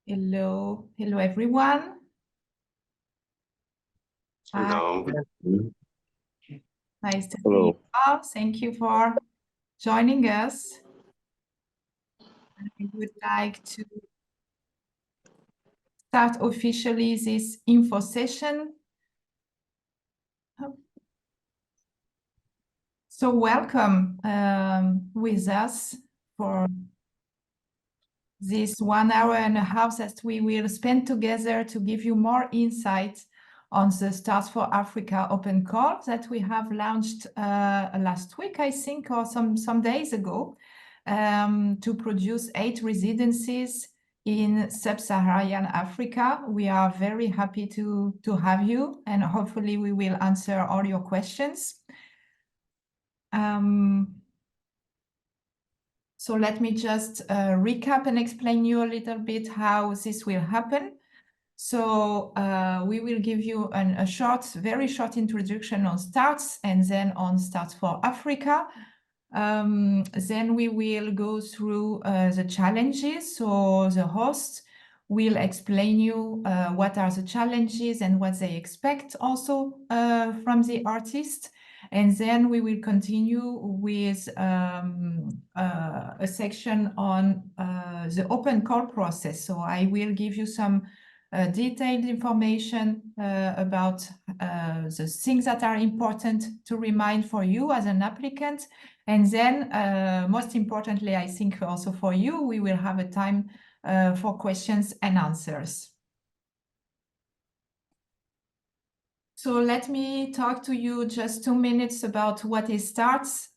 Hello, hello everyone. Hello. Nice to see Hello. you all. Thank you for joining us. I would like to start officially this info session. So welcome with us for this 1.5 hours that we will spend together to give you more insight on the Stars for Africa open call that we have launched last week, I think, or some days ago, to produce 8 residencies in sub-Saharan Africa. We are very happy to have you, and hopefully we will answer all your questions. So let me just recap and explain you a little bit how this will happen. So we will give you a very short introduction on STARTS and then on STARTS for Africa. Then we will go through the challenges. So the host will explain you what are the challenges and what they expect also from the artist. And then we will continue with a section on the open call process. So I will give you some detailed information about the things that are important to remind for you as an applicant. And then, most importantly, I think also for you, we will have a time for questions and answers. So let me talk to you just 2 minutes about what is STARTS.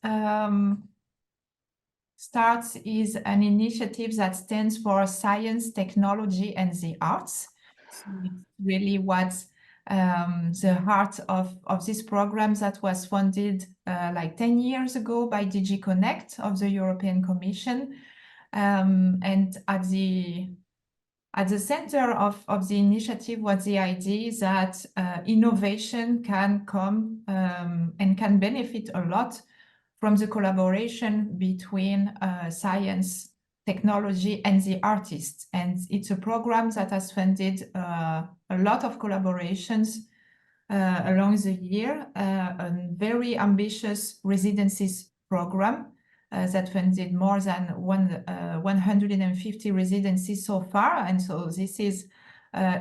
STARTS is an initiative that stands for Science, Technology, and the Arts. So it's really what's the heart of this program that was funded like 10 years ago by DG Connect of the European Commission. And at the center of the initiative was the idea that innovation can come and can benefit a lot from the collaboration between science, technology, and the artists. And it's a program that has funded a lot of collaborations along the year, a very ambitious residencies program that funded more than 150 residencies so far. And so this is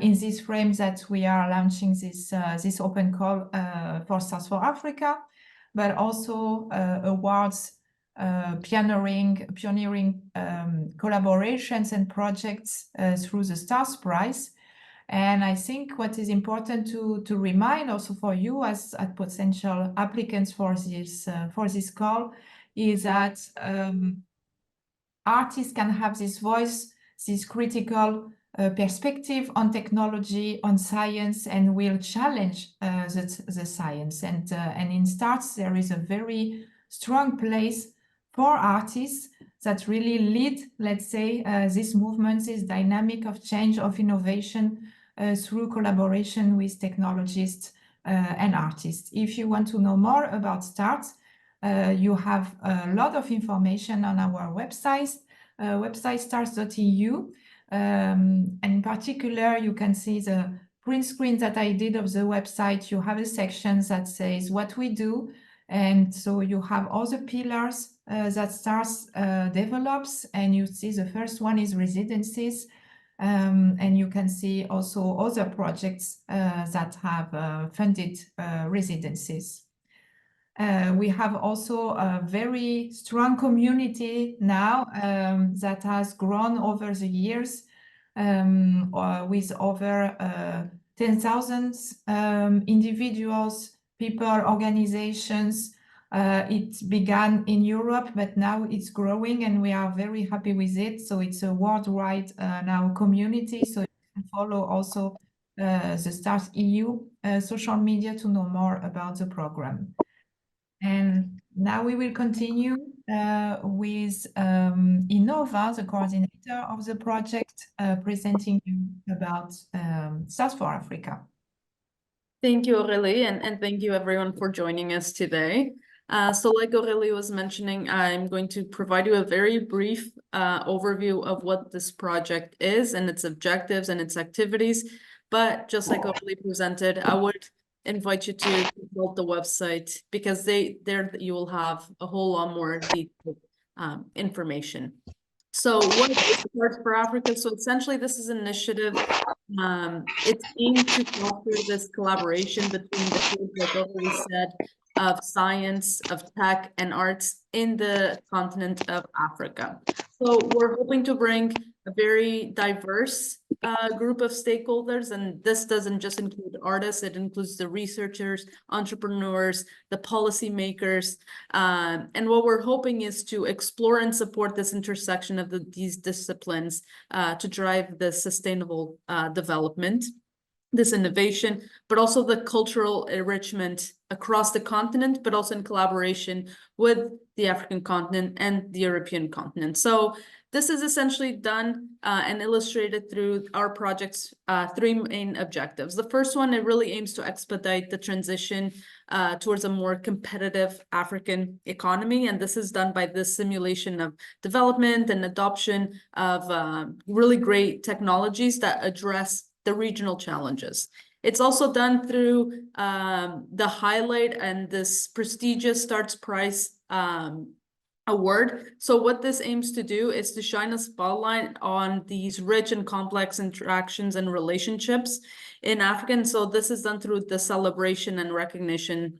in this frame that we are launching this open call for Stars for Africa, but also awards pioneering collaborations and projects through the Stars Prize. And I think what is important to remind also for you as potential applicants for this call is that artists can have this voice, this critical perspective on technology, on science, and will challenge the science. And in STARTS, there is a very strong place for artists that really lead, let's say, this movement, this dynamic of change, of innovation through collaboration with technologists and artists. If you want to know more about STARTS, you have a lot of information on our website starts.eu. And in particular, you can see the print screen that I did of the website. You have a section that says what we do. And so you have all the pillars that STARS develops. And you see the first one is residencies. And you can see also other projects that have funded residencies. We have also a very strong community now that has grown over the years with over 10,000 individuals, people, organizations. It began in Europe, but now it's growing and we are very happy with it. So it's a worldwide now community. So you can follow also the STARS EU social media to know more about the program. And now we will continue with Innova, the coordinator of the project, presenting you about Stars for Africa. Thank you, Aurélie, and thank you everyone for joining us today. So like Aurélie was mentioning, I'm going to provide you a very brief overview of what this project is and its objectives and its activities. But just like Aurélie presented, I would invite you to consult the website because there you will have a whole lot more detailed information. So what is S+T+ARTS for Africa? So essentially this is an initiative. It's aimed to foster this collaboration between the fields, like Aurélie said, of science, of tech, and arts in the continent of Africa. So we're hoping to bring a very diverse group of stakeholders, and this doesn't just include artists, it includes the researchers, entrepreneurs, the policymakers, and what we're hoping is to explore and support this intersection of these disciplines to drive the sustainable development, this innovation, but also the cultural enrichment across the continent, but also in collaboration with the African continent and the European continent. So this is essentially done and illustrated through our project's three main objectives. The first one, it really aims to expedite the transition towards a more competitive African economy. And this is done by the simulation of development and adoption of really great technologies that address the regional challenges. It's also done through the highlight and this prestigious S+T+ARTS Prize award. So what this aims to do is to shine a spotlight on these rich and complex interactions and relationships in Africa. And so this is done through the celebration and recognition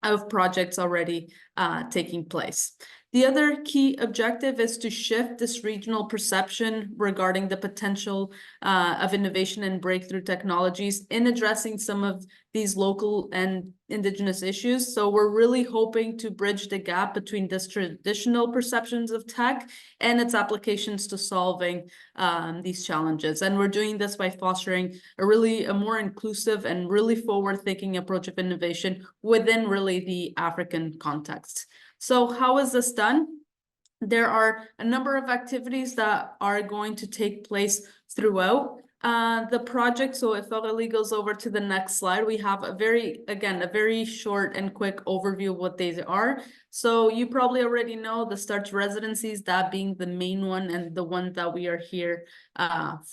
of projects already taking place. The other key objective is to shift this regional perception regarding the potential of innovation and breakthrough technologies in addressing some of these local and indigenous issues. So we're really hoping to bridge the gap between this traditional perceptions of tech and its applications to solving these challenges. And we're doing this by fostering a more inclusive and really forward-thinking approach of innovation within really the African context. So how is this done? There are a number of activities that are going to take place throughout the project. So if Aurélie goes over to the next slide, we have a very short and quick overview of what these are. So you probably already know the S+T+ARTS residencies, that being the main one and the one that we are here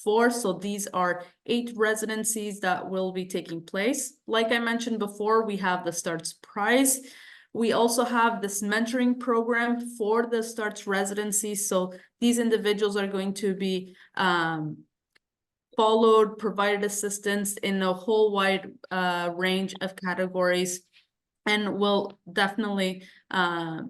for. So these are 8 residencies that will be taking place. Like I mentioned before, we have the S+T+ARTS Prize. We also have this mentoring program for the S+T+ARTS residency. So these individuals are going to be followed, provided assistance in a whole wide range of categories, and will definitely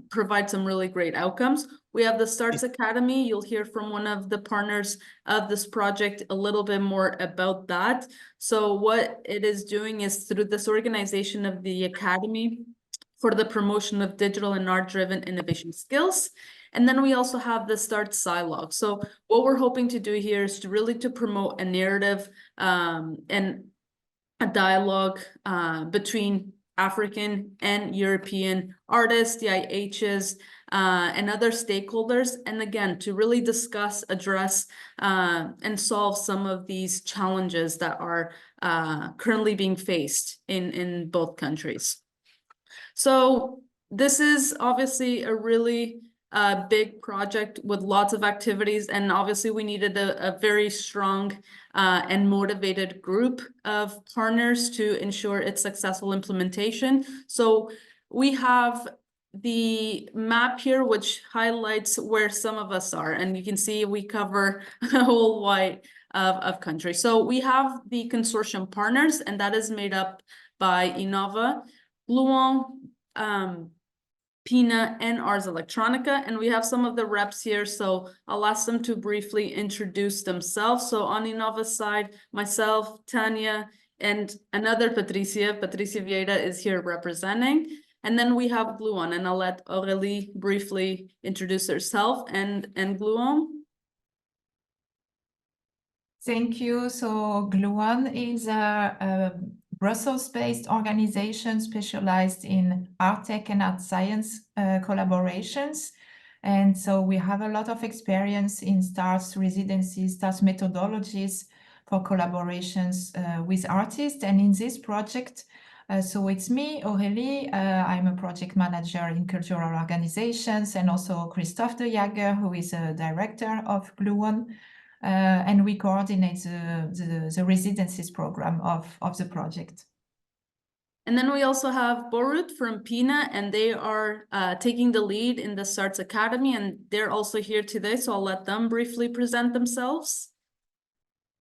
provide some really great outcomes. We have the S+T+ARTS Academy. You'll hear from one of the partners of this project a little bit more about that. So what it is doing is through this organization of the Academy for the promotion of digital and art-driven innovation skills. And then we also have the S+T+ARTS Dialogue. So what we're hoping to do here is to promote a narrative and a dialogue between African and European artists, DIHs, and other stakeholders. And again, to really discuss, address, and solve some of these challenges that are currently being faced in both countries. So this is obviously a really big project with lots of activities, and obviously we needed a very strong and motivated group of partners to ensure its successful implementation. So we have the map here, which highlights where some of us are, and you can see we cover a whole wide of countries. So we have the consortium partners, and that is made up by Innova, Gluon, PINA, and Ars Electronica, and we have some of the reps here, so I'll ask them to briefly introduce themselves. So on Innova's side, myself, Tanya, and another Patricia Vieira is here representing, and then we have Gluon, and I'll let Aurélie briefly introduce herself and Gluon. Thank you. So Gluon is a Brussels-based organization specialized in art tech and art science collaborations. And so we have a lot of experience in S+T+ARTS residencies, S+T+ARTS methodologies for collaborations with artists. And in this project, So it's me, Aurélie. I'm a project manager in cultural organizations, and also Christophe de Jager, who is a director of Gluon. And we coordinate the residencies program of the project. And then we also have Borut from PINA, and they are taking the lead in the STARTS Academy, and they're also here today, so I'll let them briefly present themselves.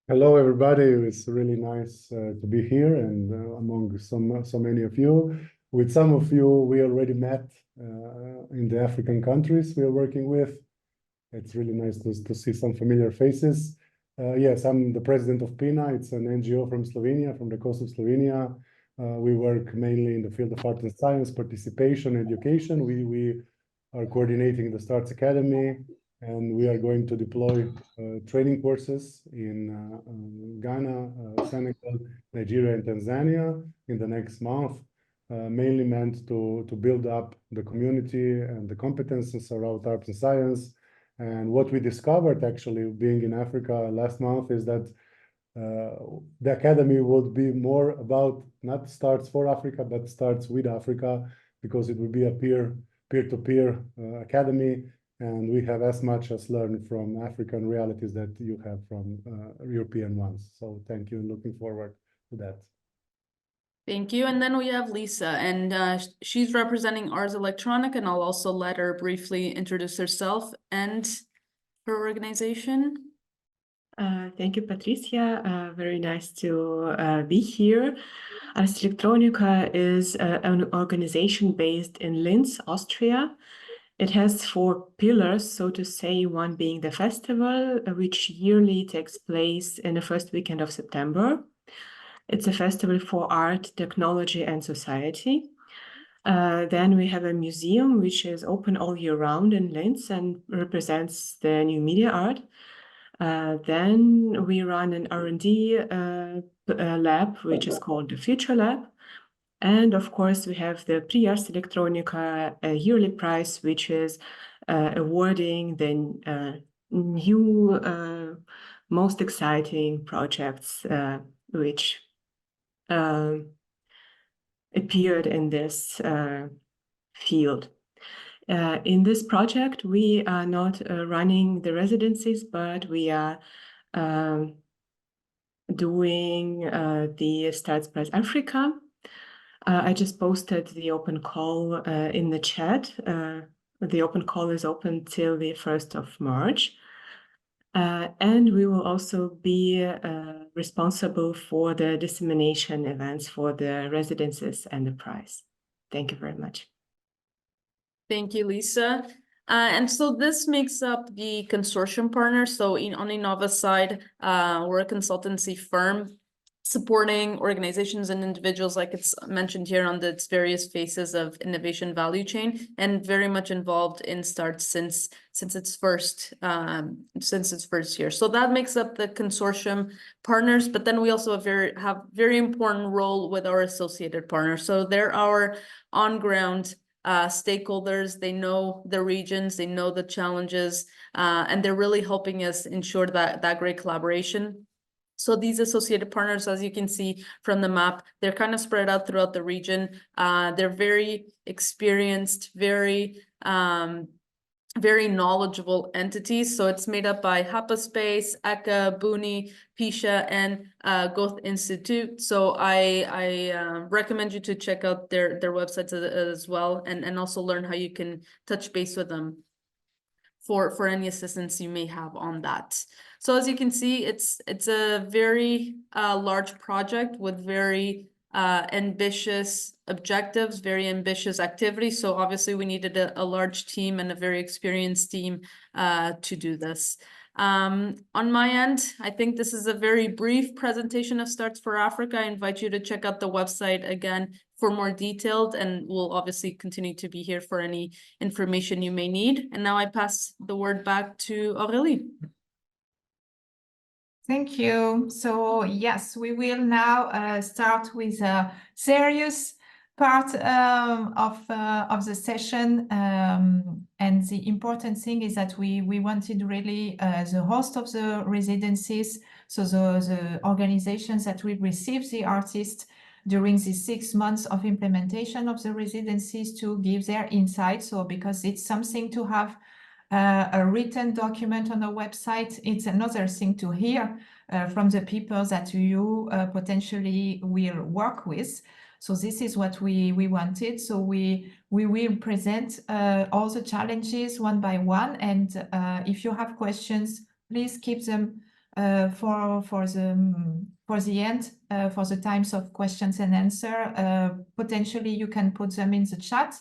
Hello, everybody. It's really nice to be here and among so many of you. With some of you, we already met in the African countries we are working with. It's really nice to see some familiar faces. Yes, I'm the president of PINA. It's an NGO from Slovenia, from the coast of Slovenia. We work mainly in the field of art and science, participation, education. We are coordinating the STARTS Academy, and we are going to deploy training courses in Ghana, Senegal, Nigeria, and Tanzania in the next month, mainly meant to build up the community and the competences around art and science. And what we discovered, actually, being in Africa last month, is that the academy would be more about not Starts for Africa, but Starts with Africa, because it would be a peer-to-peer academy, and we have as much as learned from African realities that you have from European ones. So thank you, and looking forward to that. Thank you. And then we have Lisa, and she's representing Ars Electronica, and I'll also let her briefly introduce herself and her organization. Thank you, Patricia. Very nice to be here. Ars Electronica is an organization based in Linz, Austria. It has 4 pillars, so to say, one being the festival, which yearly takes place in the first weekend of September. It's a festival for art, technology, and society. Then we have a museum, which is open all year round in Linz and represents the new media art. Then we run an R&D lab, which is called the Future Lab. And of course, we have the Ars Electronica yearly prize, which is awarding the new, most exciting projects which appeared in this field. In this project, we are not running the residencies, but we are doing the S+T+ARTS4AFRICA. I just posted the open call in the chat. The open call is open till the 1st of March. And we will also be responsible for the dissemination events for the residences and the prize. Thank you very much. Thank you, Lisa. And so this makes up the consortium partner. So on Innova's side, we're a consultancy firm supporting organizations and individuals, like it's mentioned here, on its various phases of innovation value chain, and very much involved in STARTS since its first year. So that makes up the consortium partners. But then we also have very important role with our associated partners. So they're our on-ground stakeholders. They know the regions, they know the challenges, and they're really helping us ensure that great collaboration. So these associated partners, as you can see from the map, they're kind of spread out throughout the region. They're very experienced, very knowledgeable entities. So it's made up by Happaspace, ECA, Buni, Pisha, and Goethe Institute. So I recommend you to check out their websites as well, and also learn how you can touch base with them for any assistance you may have on that. So as you can see, it's a very large project with very ambitious objectives, very ambitious activities. So obviously we needed a large team and a very experienced team to do this. On my end, I think this is a very brief presentation of Starts for Africa. I invite you to check out the website again for more detailed, and we'll obviously continue to be here for any information you may need. And now I pass the word back to Aurélie. Thank you. So yes, we will now start with a serious part of the session. And the important thing is that we wanted really the host of the residencies, so the organizations that will receive the artists, during these 6 months of implementation of the residencies to give their insights. So because it's something to have a written document on a website, it's another thing to hear from the people that you potentially will work with. So this is what we wanted. So we will present all the challenges one by one. And if you have questions, please keep them for the end, for the times of questions and answer. Potentially you can put them in the chat,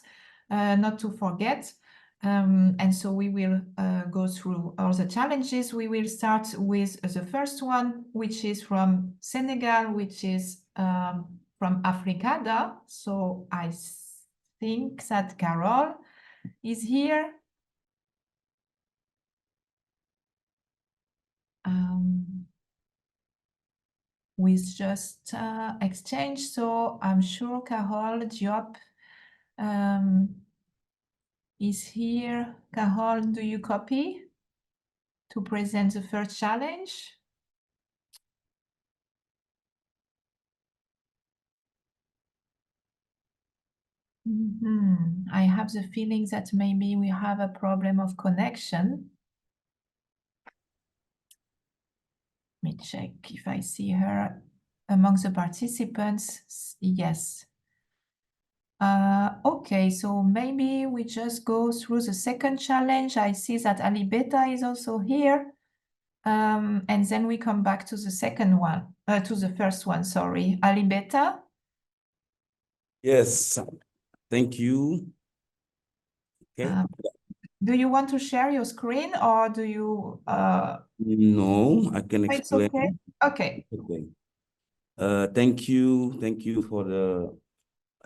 not to forget. And so we will go through all the challenges. We will start with the first one, which is from Senegal, which is from Africa. So I think that Carol is here. With just exchange. So I'm sure Carol Diop is here. Carol, do you copy to present the first challenge? I have the feeling that maybe we have a problem of connection. Let me check if I see her among the participants. Yes. Okay, so maybe we just go through the second challenge. I see that Ali Beta is also here. And then we come back to the second one, to the first one, sorry. Ali Beta? Yes, thank you. Okay. Do you want to share your screen or do you? No, I can It's explain. okay. Okay. Okay. Thank you for the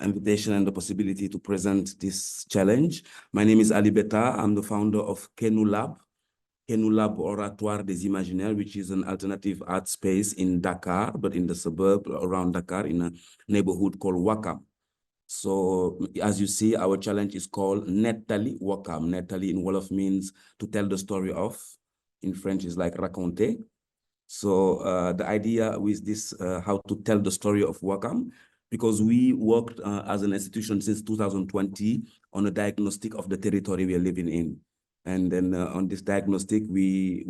invitation and the possibility to present this challenge. My name is Ali Beta. I'm the founder of Kenu Lab Oratoire des Imaginaires, which is an alternative art space in Dakar, but in the suburb around Dakar in a neighborhood called Wakam. So as you see, our challenge is called Nettali Wakam. Nettali in Wolof means to tell the story of. In French is like raconter. So the idea with this, how to tell the story of Wakam, because we worked as an institution since 2020 on a diagnostic of the territory we are living in. And then on this diagnostic, we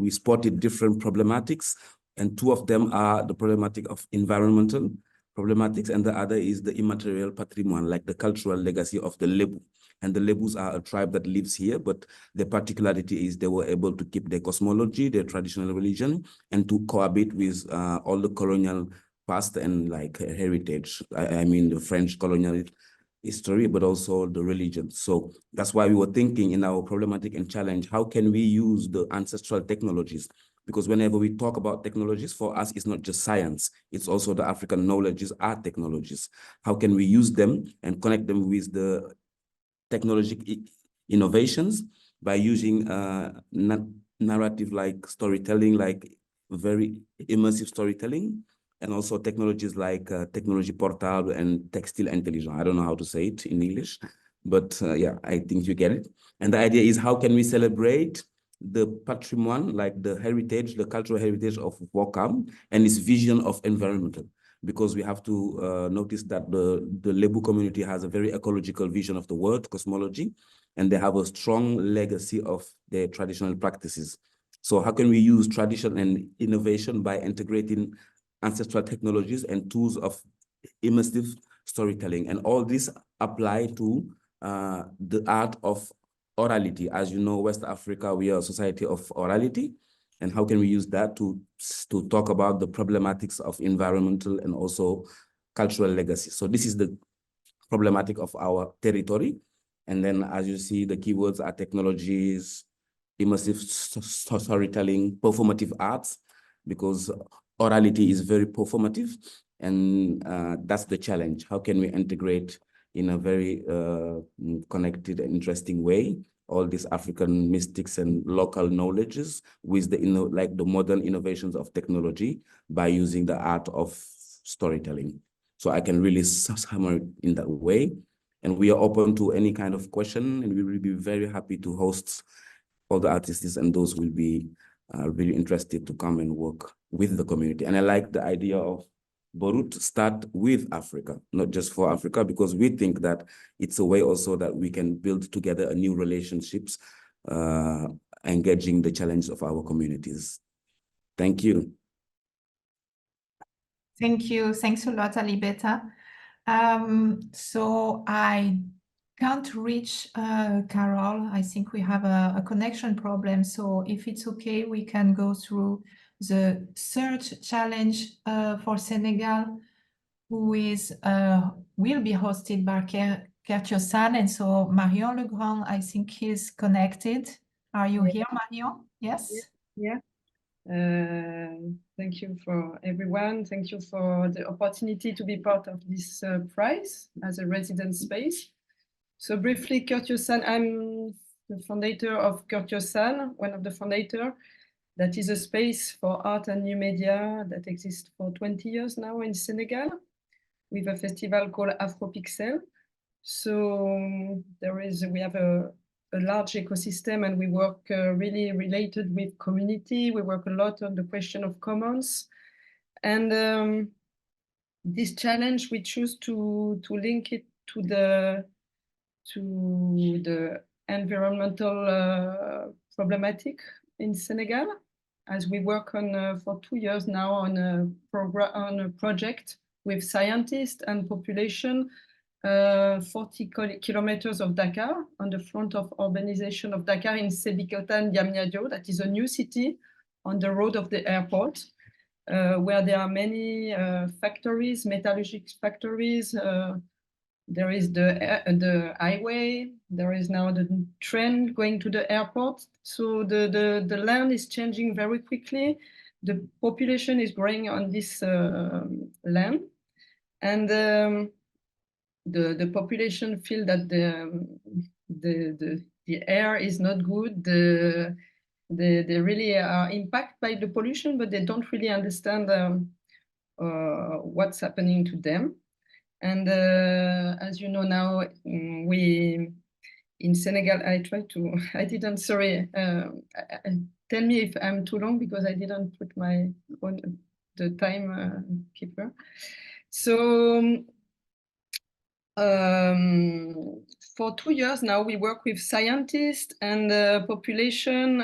spotted different problematics, and two of them are the problematic of environmental problematics, and the other is the immaterial patrimoine, like the cultural legacy of the Lebu. And the Lebus are a tribe that lives here, but the particularity is they were able to keep their cosmology, their traditional religion, and to cohabit with all the colonial past and like heritage. I mean the French colonial history, but also the religion. So that's why we were thinking in our problematic and challenge, how can we use the ancestral technologies? Because whenever we talk about technologies, for us, it's not just science, it's also the African knowledges, art technologies. How can we use them and connect them with the technological innovations by using narrative like storytelling, like very immersive storytelling, and also technologies like technology portable and textile intelligence. I don't know how to say it in English, but yeah, I think you get it. And the idea is how can we celebrate the patrimoine, like the heritage, the cultural heritage of Wakam and its vision of environmental. Because we have to notice that the Lebu community has a very ecological vision of the world, cosmology, and they have a strong legacy of their traditional practices. So how can we use tradition and innovation by integrating ancestral technologies and tools of immersive storytelling? And all this apply to the art of orality. As you know, West Africa, we are a society of orality. And how can we use that to talk about the problematics of environmental and also cultural legacy? So this is the problematic of our territory. And then as you see, the keywords are technologies, immersive storytelling, performative arts, because orality is very performative. And that's the challenge. How can we integrate in a very connected and interesting way all these African mystics and local knowledges with the like the modern innovations of technology by using the art of storytelling? So I can really summarize in that way. And we are open to any kind of question, and we will be very happy to host all the artists, and those will be really interested to come and work with the community. And I like the idea of Borut start with Africa, not just for Africa, because we think that it's a way also that we can build together a new relationships, engaging the challenge of our communities. Thank you. Thank you. Thanks a lot, Alibeta. So I can't reach Carol. I think we have a connection problem. So if it's okay, we can go through the third challenge for Senegal, who is will be hosted by Kertiosan. And so Marion Legrand, I think he's connected. Are you here, Marion? Yes? Yeah. Thank you for everyone. Thank you for the opportunity to be part of this prize as a resident space. So briefly, Kertiosan, I'm the founder of Kertiosan, one of the founders. That is a space for art and new media that exists for 20 years now in Senegal, with a festival called Afropixel. So we have a large ecosystem, and we work really related with community. We work a lot on the question of commons. And this challenge, we choose to link it to the environmental problematic in Senegal, as we work on for 2 years now on a project with scientists and population 40 kilometers of Dakar, on the front of urbanization of Dakar in Sébikotane Diamniadio. That is a new city on the road of the airport, where there are many factories, metallurgic factories. There is the highway. There is now the train going to the airport. So the land is changing very quickly. The population is growing on this land, and the population feel that the air is not good. They really are impacted by the pollution, but they don't really understand what's happening to them. And as you know now, we in Senegal, tell me if I'm too long, because I didn't put the time keeper. So for 2 years now, we work with scientists and population.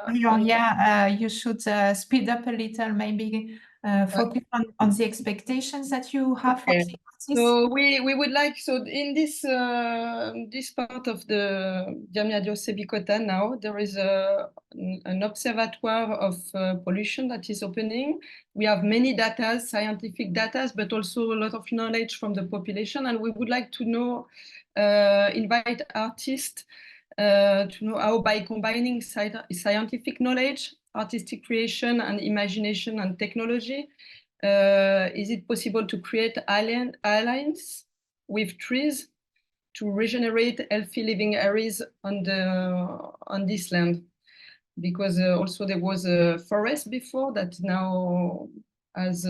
You should speed up a little, maybe focus on the expectations that you have for the artists. So we would like, so in this part of the Diamniadio Sébikotane now, there is an observatoire of pollution that is opening. We have many data, scientific data, but also a lot of knowledge from the population. And we would like to know, invite artists to know how, by combining scientific knowledge, artistic creation, and imagination and technology, is it possible to create islands with trees to regenerate healthy living areas on this land? Because also there was a forest before that now has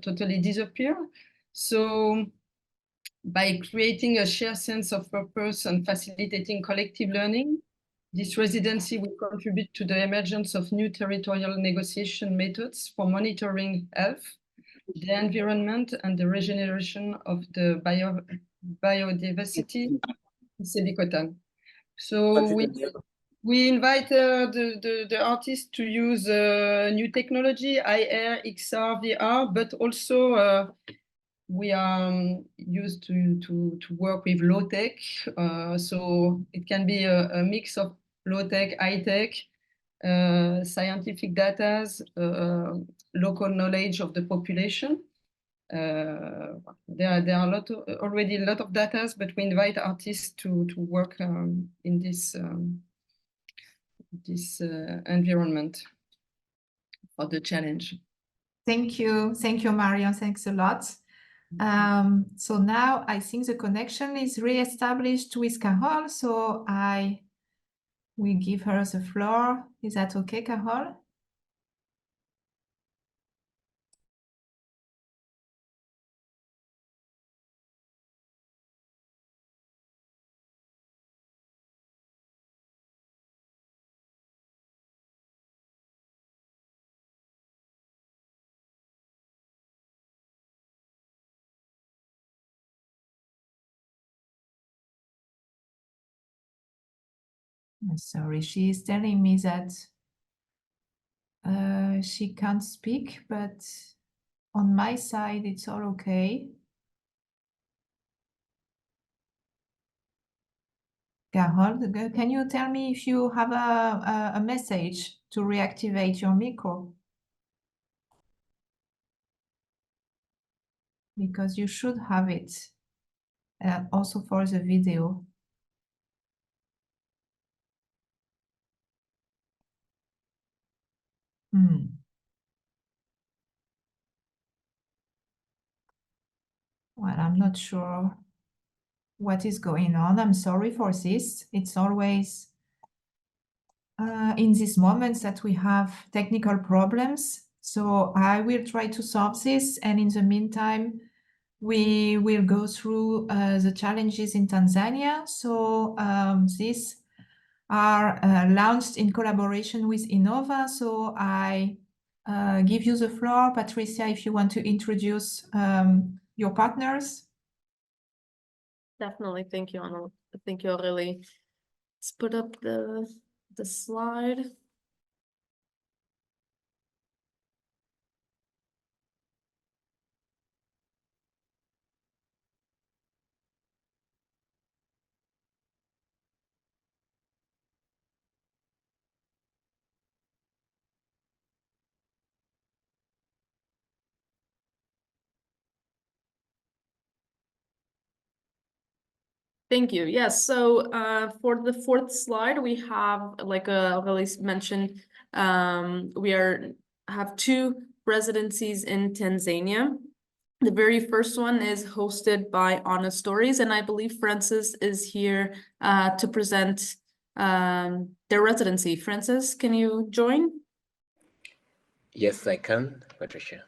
totally disappeared. So by creating a shared sense of purpose and facilitating collective learning, this residency will contribute to the emergence of new territorial negotiation methods for monitoring health, the environment, and the regeneration of the biodiversity in Sébikotane. So we invite the artists to use new technology, IR, XR, VR, but also we are used to work with low tech. So it can be a mix of low tech, high tech, scientific data, local knowledge of the population. There are already a lot of data, but we invite artists to work in this environment for the challenge. Thank you, Marion. Thanks a lot. So now I think the connection is re-established with Carol. So I will give her the floor. Is that okay, Carol? Sorry, she is telling me that she can't speak, but on my side, it's all okay. Carol, can you tell me if you have a message to reactivate your micro? Because you should have it, also for the video. Well, I'm not sure what is going on. I'm sorry for this. It's always in these moments that we have technical problems. So I will try to solve this. And in the meantime, we will go through the challenges in Tanzania. So these are launched in collaboration with Innova. So I give you the floor, Patricia, if you want to introduce your partners. Definitely. Thank you, Anna. Thank you, Aurélie. Let's put up the slide. Thank you. Yes. So for the fourth slide, we have, like Aurélie mentioned, we have two residencies in Tanzania. The very first one is hosted by Honest Stories, and I believe Francis is here to present their residency. Francis, can you join? Yes, I can, Patricia.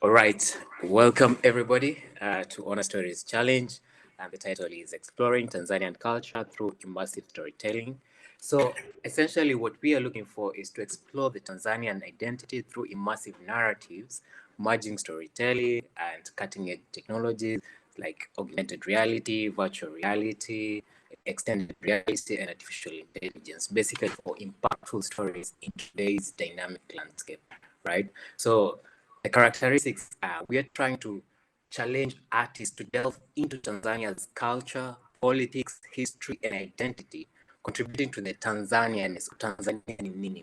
All right, welcome everybody to Honor Stories Challenge. And the title is Exploring Tanzanian Culture Through Immersive Storytelling. So essentially what we are looking for is to explore the Tanzanian identity through immersive narratives, merging storytelling and cutting-edge technologies like augmented reality, virtual reality, extended reality, and artificial intelligence, basically for impactful stories in today's dynamic landscape, right? So the characteristics are we are trying to challenge artists to delve into Tanzania's culture, politics, history, and identity, contributing to the Tanzanian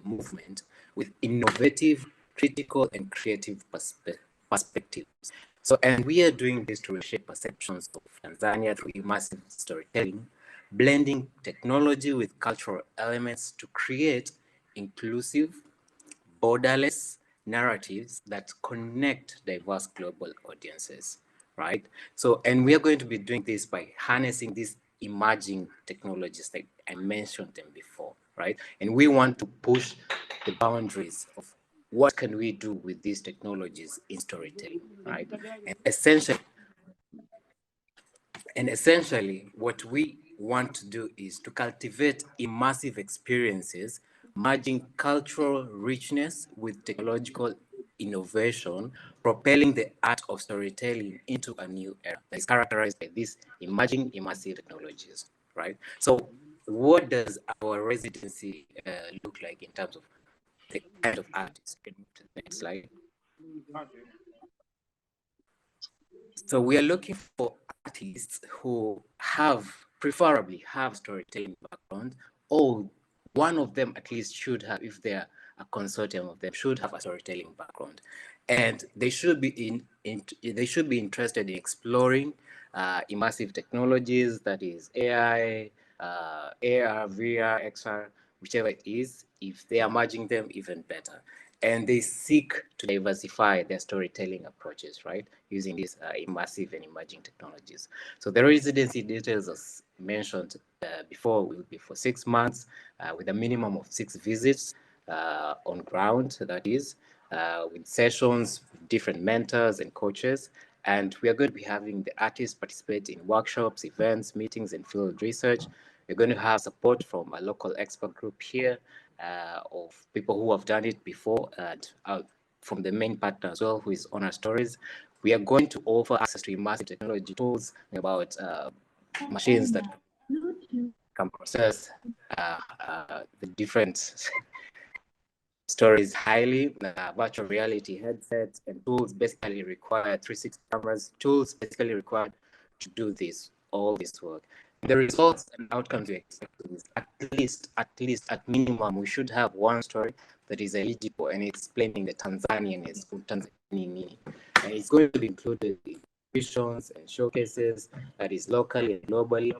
movement with innovative, critical, and creative perspectives. So, and we are doing this to reshape perceptions of Tanzania through immersive storytelling, blending technology with cultural elements to create inclusive, borderless narratives that connect diverse global audiences, right? So, and we are going to be doing this by harnessing these emerging technologies like I mentioned them before, right? And we want to push the boundaries of what can we do with these technologies in storytelling, right? And essentially, what we want to do is to cultivate immersive experiences, merging cultural richness with technological innovation, propelling the art of storytelling into a new era that is characterized by these emerging immersive technologies, right? So what does our residency look like in terms of the kind of artists? Can we move to the next slide? So we are looking for artists who preferably have storytelling background, or one of them at least should have, if they're a consortium of them, should have a storytelling background, and they should be they should be interested in exploring immersive technologies, that is AI, AR, VR, XR, whichever it is. If they are merging them, even better. And they seek to diversify their storytelling approaches, right, using these immersive and emerging technologies. So the residency details, as mentioned before, will be for 6 months with a minimum of 6 visits on ground, that is, with sessions with different mentors and coaches. And we are going to be having the artists participate in workshops, events, meetings, and field research. We're going to have support from a local expert group here of people who have done it before, and from the main partner as well, who is Honor Stories. We are going to offer access to immersive technology tools about machines that can process the different stories highly. Virtual reality headsets and tools basically require 360 cameras. Tools basically required to do all this work. The results and outcomes we expect is at minimum, we should have one story that is eligible and explaining the Tanzanianness of Tanzania. And it's going to be included in exhibitions and showcases that is locally and globally.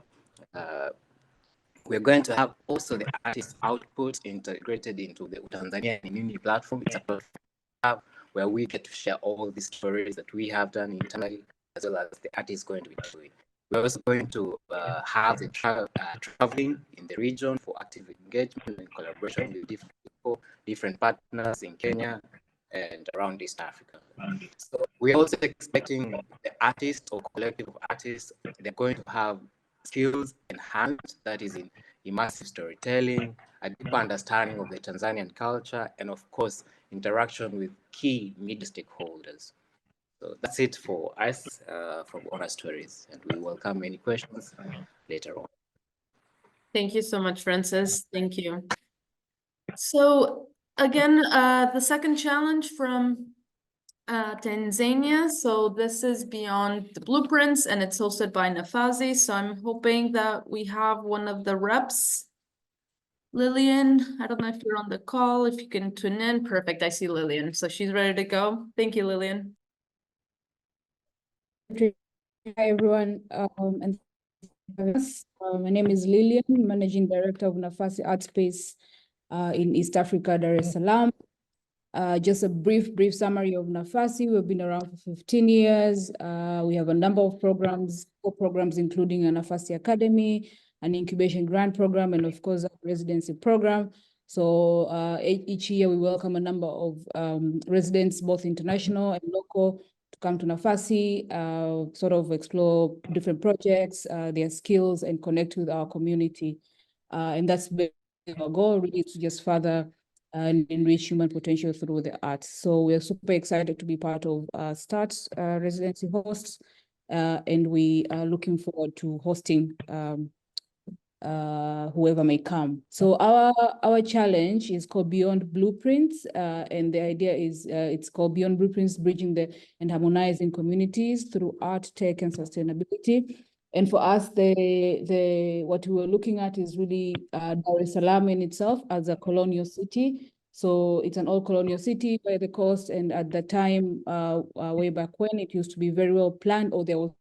We're going to have also the artist output integrated into the Tanzania Community platform. It's a platform where we get to share all the stories that we have done internally, as well as the artist is going to be doing. We're also going to have the traveling in the region for active engagement and collaboration with different people, different partners in Kenya and around East Africa. So we're also expecting the artists or collective of artists, they're going to have skills enhanced, that is in immersive storytelling, a deeper understanding of the Tanzanian culture, and of course, interaction with key media stakeholders. So that's it for us from Honor Stories, and we welcome any questions later on. Thank you so much, Francis. Thank you. So again, the second challenge from Tanzania. So this is beyond the blueprints and it's hosted by Nafasi. So I'm hoping that we have one of the reps. Lillian, I don't know if you're on the call, if you can tune in. Perfect, I see Lillian. So she's ready to go. Thank you, Lillian. Hi, everyone. And my name is Lillian, Managing Director of Nafasi Art Space in East Africa, Dar es Salaam. Just a brief summary of Nafasi. We've been around for 15 years. We have a number of programs, including a Nafasi Academy, an incubation grant program, and of course, a residency program. So each year we welcome a number of residents, both international and local, to come to Nafasi, sort of explore different projects, their skills, and connect with our community. And that's our goal, really, to just further and enrich human potential through the arts. So we're super excited to be part of S+T+ARTS residency hosts, and we are looking forward to hosting whoever may come. So our challenge is called Beyond Blueprints, and the idea is it's called Beyond Blueprints, bridging and harmonizing communities through art, tech, and sustainability. And for us, what we were looking at is really Dar es Salaam in itself as a colonial city. So it's an old colonial city by the coast, and at the time, way back when, it used to be very well planned, or there was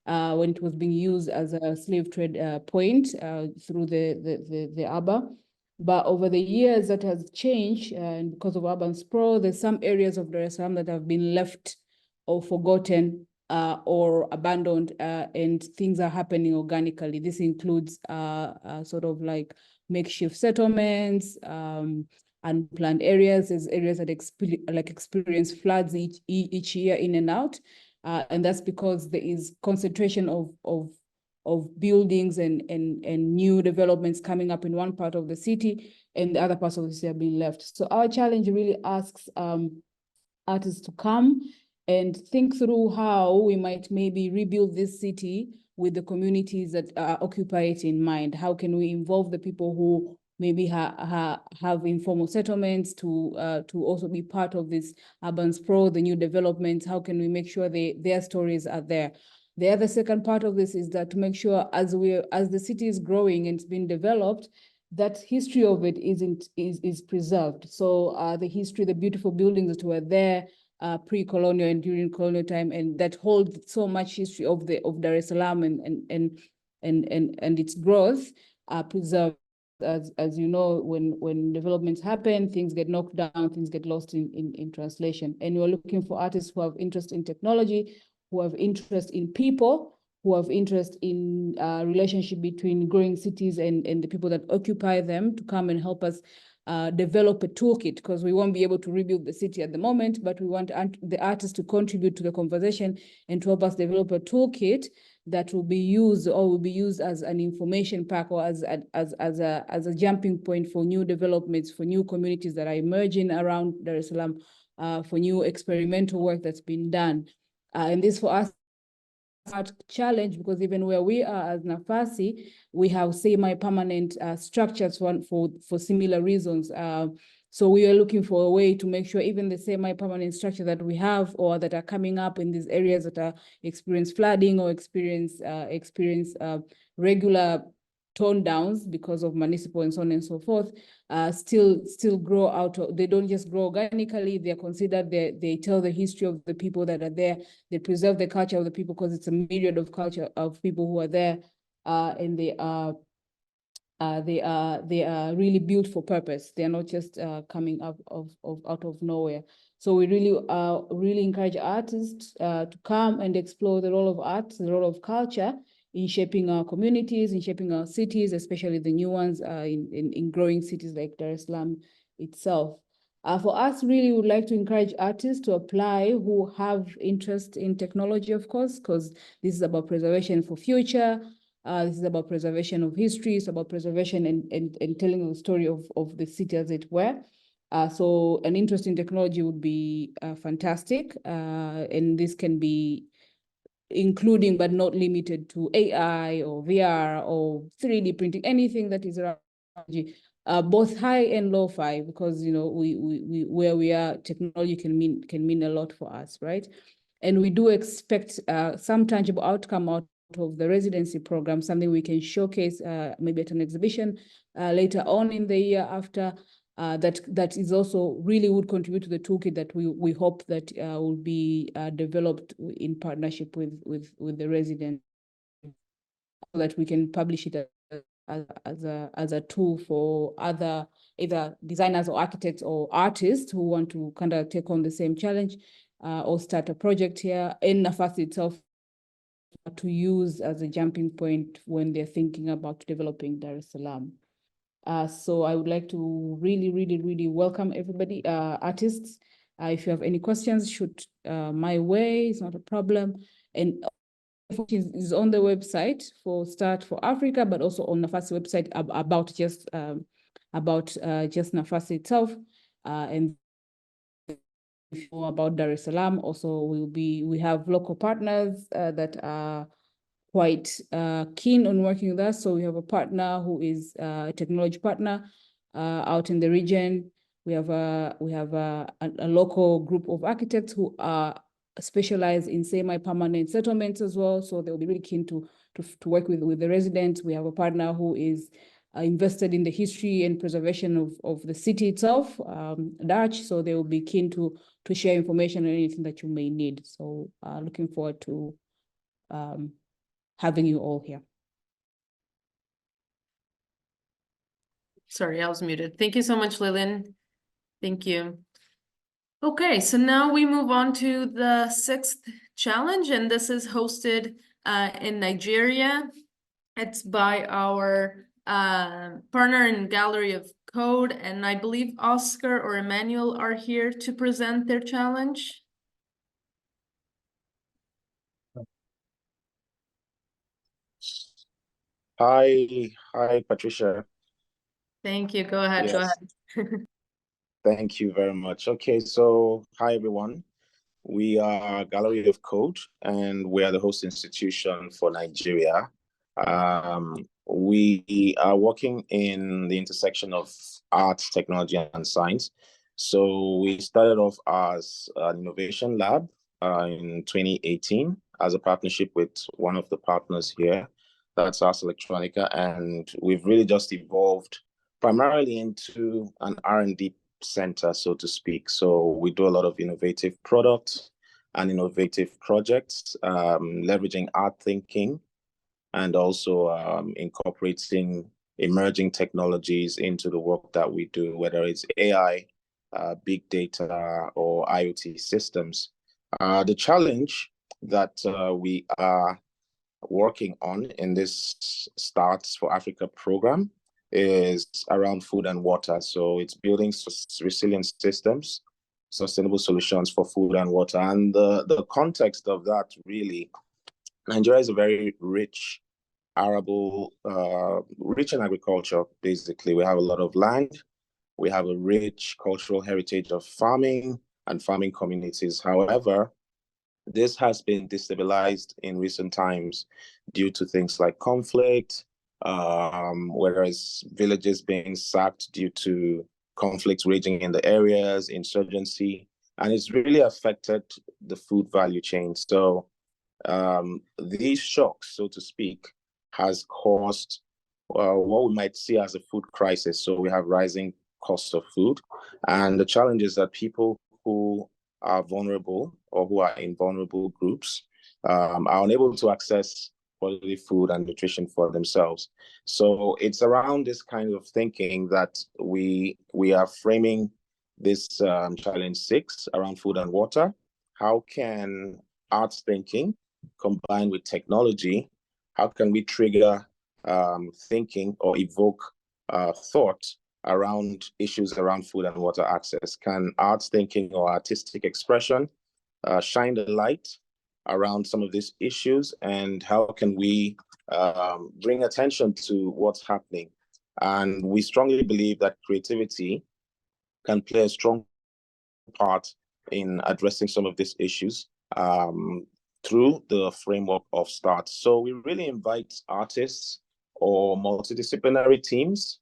when it was being used as a slave trade point through the Aba. But over the years, that has changed, and because of urban sprawl, there's some areas of Dar es Salaam that have been left or forgotten or abandoned, and things are happening organically. This includes sort of like makeshift settlements, unplanned areas. There's areas that experience floods each year in and out. And that's because there is concentration of buildings and new developments coming up in one part of the city, and the other parts of the city are being left. So our challenge really asks artists to come and think through how we might maybe rebuild this city with the communities that occupy it in mind. How can we involve the people who maybe have informal settlements to also be part of this urban sprawl, the new developments? How can we make sure their stories are there? The other second part of this is that to make sure as the city is growing and it's being developed, that history of it is preserved. So the history, the beautiful buildings that were there pre-colonial and during colonial time, and that hold so much history of Dar es Salaam and its growth are preserved. As you know, when developments happen, things get knocked down, things get lost in translation. And we're looking for artists who have interest in technology, who have interest in people, who have interest in relationship between growing cities and the people that occupy them, to come and help us develop a toolkit, because we won't be able to rebuild the city at the moment, but we want the artists to contribute to the conversation and to help us develop a toolkit that will be used as an information pack, or as a jumping point for new developments, for new communities that are emerging around Dar es Salaam, for new experimental work that's been done. And this for us art challenge, because even where we are as Nafasi, we have semi-permanent structures for similar reasons. So we are looking for a way to make sure even the semi-permanent structure that we have or that are coming up in these areas that are experience flooding or experience regular tone downs because of municipal and so on and so forth, still grow out of, they don't just grow organically, they're considered, they tell the history of the people that are there, they preserve the culture of the people because it's a myriad of culture of people who are there, and they are really built for purpose. They are not just coming up out of nowhere. So we really encourage artists to come and explore the role of art, the role of culture in shaping our communities, in shaping our cities, especially the new ones in growing cities like Dar es Salaam itself. For us, really would like to encourage artists to apply who have interest in technology, of course, because this is about preservation for future. This is about preservation of history. It's about preservation and telling the story of the city as it were. So an interest in technology would be fantastic. And this can be including but not limited to AI or VR or 3D printing, anything that is around technology, both high and low-fi, because we where we are, technology can mean a lot for us, right? And we do expect some tangible outcome out of the residency program, something we can showcase maybe at an exhibition later on in the year after, that is also really would contribute to the toolkit that we hope that will be developed in partnership with the residents, so that we can publish it as a tool for other either designers or architects or artists who want to kind of take on the same challenge or start a project here in Nafasi itself to use as a jumping point when they're thinking about developing Dar es Salaam. So I would like to really welcome everybody, artists. If you have any questions, shoot my way, it's not a problem. And is on the website for S+T+ARTS4AFRICA, but also on Nafasi website about just Nafasi itself. And about Dar es Salaam, also we have local partners that are quite keen on working with us. So we have a partner who is a technology partner out in the region. We have a local group of architects who are specialized in semi-permanent settlements as well. So they'll be really keen to work with the residents. We have a partner who is invested in the history and preservation of the city itself, Dutch. So they will be keen to share information on anything that you may need. So looking forward to having you all here. Sorry, I was muted. Thank you so much, Lillian. Thank you. Okay, so now we move on to the 6th challenge, and this is hosted in Nigeria. It's by our partner in Gallery of Code, and I believe Oscar or Emmanuel are here to present their challenge. Hi, Patricia. Thank you. Go ahead. Yes. Go ahead. Thank you very much. Okay, so hi everyone. We are Gallery of Code, and we are the host institution for Nigeria. We are working in the intersection of arts, technology, and science. So we started off as an innovation lab in 2018 as a partnership with one of the partners here, that's Ars Electronica, and we've really just evolved primarily into an R&D center, so to speak. So we do a lot of innovative products and innovative projects, leveraging art thinking and also incorporating emerging technologies into the work that we do, whether it's AI, big data, or IoT systems. The challenge that we are working on in this S+T+ARTS4AFRICA program is around food and water. So it's building resilient systems, sustainable solutions for food and water. And the context of that, really, Nigeria is a very rich arable, rich in agriculture, basically. We have a lot of land. We have a rich cultural heritage of farming and farming communities. However, This has been destabilized in recent times due to things like conflict, whereas villages being sacked due to conflicts raging in the areas, insurgency, and it's really affected the food value chain. So these shocks, so to speak, has caused what we might see as a food crisis. So we have rising costs of food, and the challenge is that people who are vulnerable or who are in vulnerable groups are unable to access quality food and nutrition for themselves. So it's around this kind of thinking that we are framing this challenge 6 around food and water. How can arts thinking combined with technology, how can we trigger thinking or evoke thought around issues around food and water access? Can arts thinking or artistic expression shine the light around some of these issues? And how can we bring attention to what's happening? And we strongly believe that creativity can play a strong part in addressing some of these issues through the framework of START. So we really invite artists or multidisciplinary teams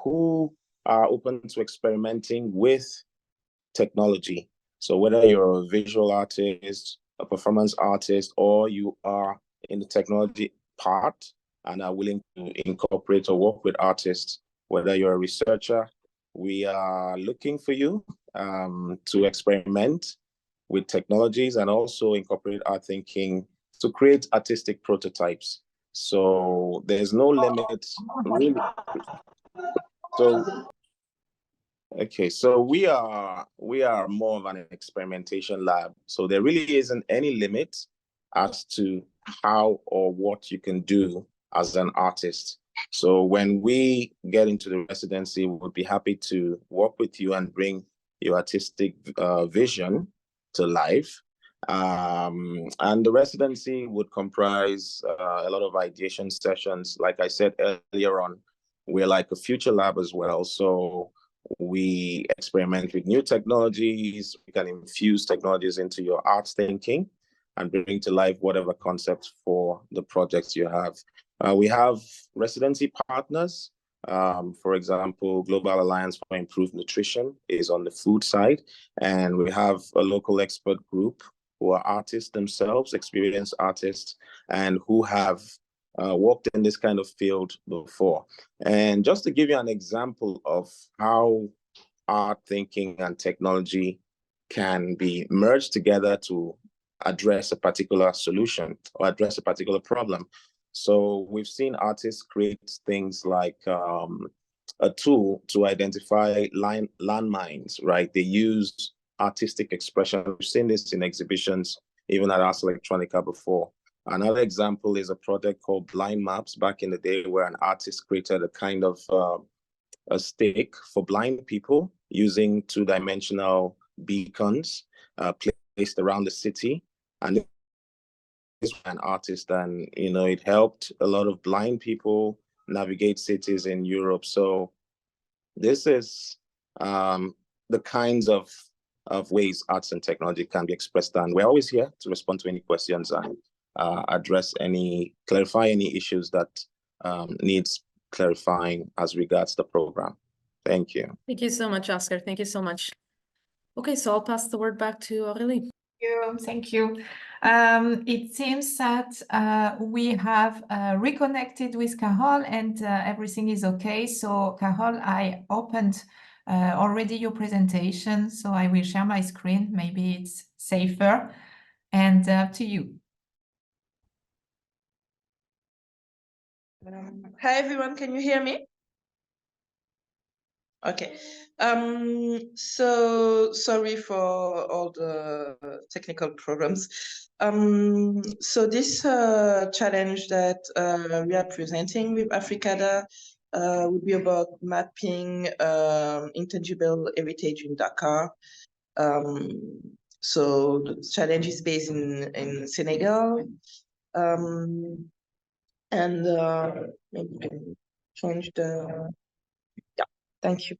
who are open to experimenting with technology. So whether you're a visual artist, a performance artist, or you are in the technology part and are willing to incorporate or work with artists, whether you're a researcher, we are looking for you to experiment with technologies and also incorporate our thinking to create artistic prototypes. So there's no limit, really. So, okay, so we are more of an experimentation lab. So there really isn't any limit as to how or what you can do as an artist. So when we get into the residency, we would be happy to work with you and bring your artistic vision to life. And the residency would comprise a lot of ideation sessions. Like I said earlier on, we're like a future lab as well. So we experiment with new technologies. We can infuse technologies into your arts thinking and bring to life whatever concepts for the projects you have. We have residency partners. For example, Global Alliance for Improved Nutrition is on the food side, and we have a local expert group who are artists themselves, experienced artists, and who have worked in this kind of field before. And just to give you an example of how art thinking and technology can be merged together to address a particular solution or address a particular problem. So we've seen artists create things like a tool to identify landmines, right? They use artistic expression. We've seen this in exhibitions, even at Ars Electronica before. Another example is a project called Blind Maps back in the day, where an artist created a kind of a stake for blind people using two-dimensional beacons placed around the city. And this was an artist, and it helped a lot of blind people navigate cities in Europe. So this is the kinds of ways arts and technology can be expressed, and we're always here to respond to any questions and clarify any issues that needs clarifying as regards the program. Thank you. Thank you so much, Oscar. Thank you so much. Okay, so I'll pass the word back to Aurélie. Thank you. It seems that we have reconnected with Carol and everything is okay. So Carol, I opened already your presentation, so I will share my screen. Maybe it's safer. And to you. Hi everyone, can you hear me? Okay. So sorry for all the technical problems. So this challenge that we are presenting with Africada would be about mapping intangible heritage in Dakar. So the challenge is based in Senegal. And maybe you can change the, yeah, thank you.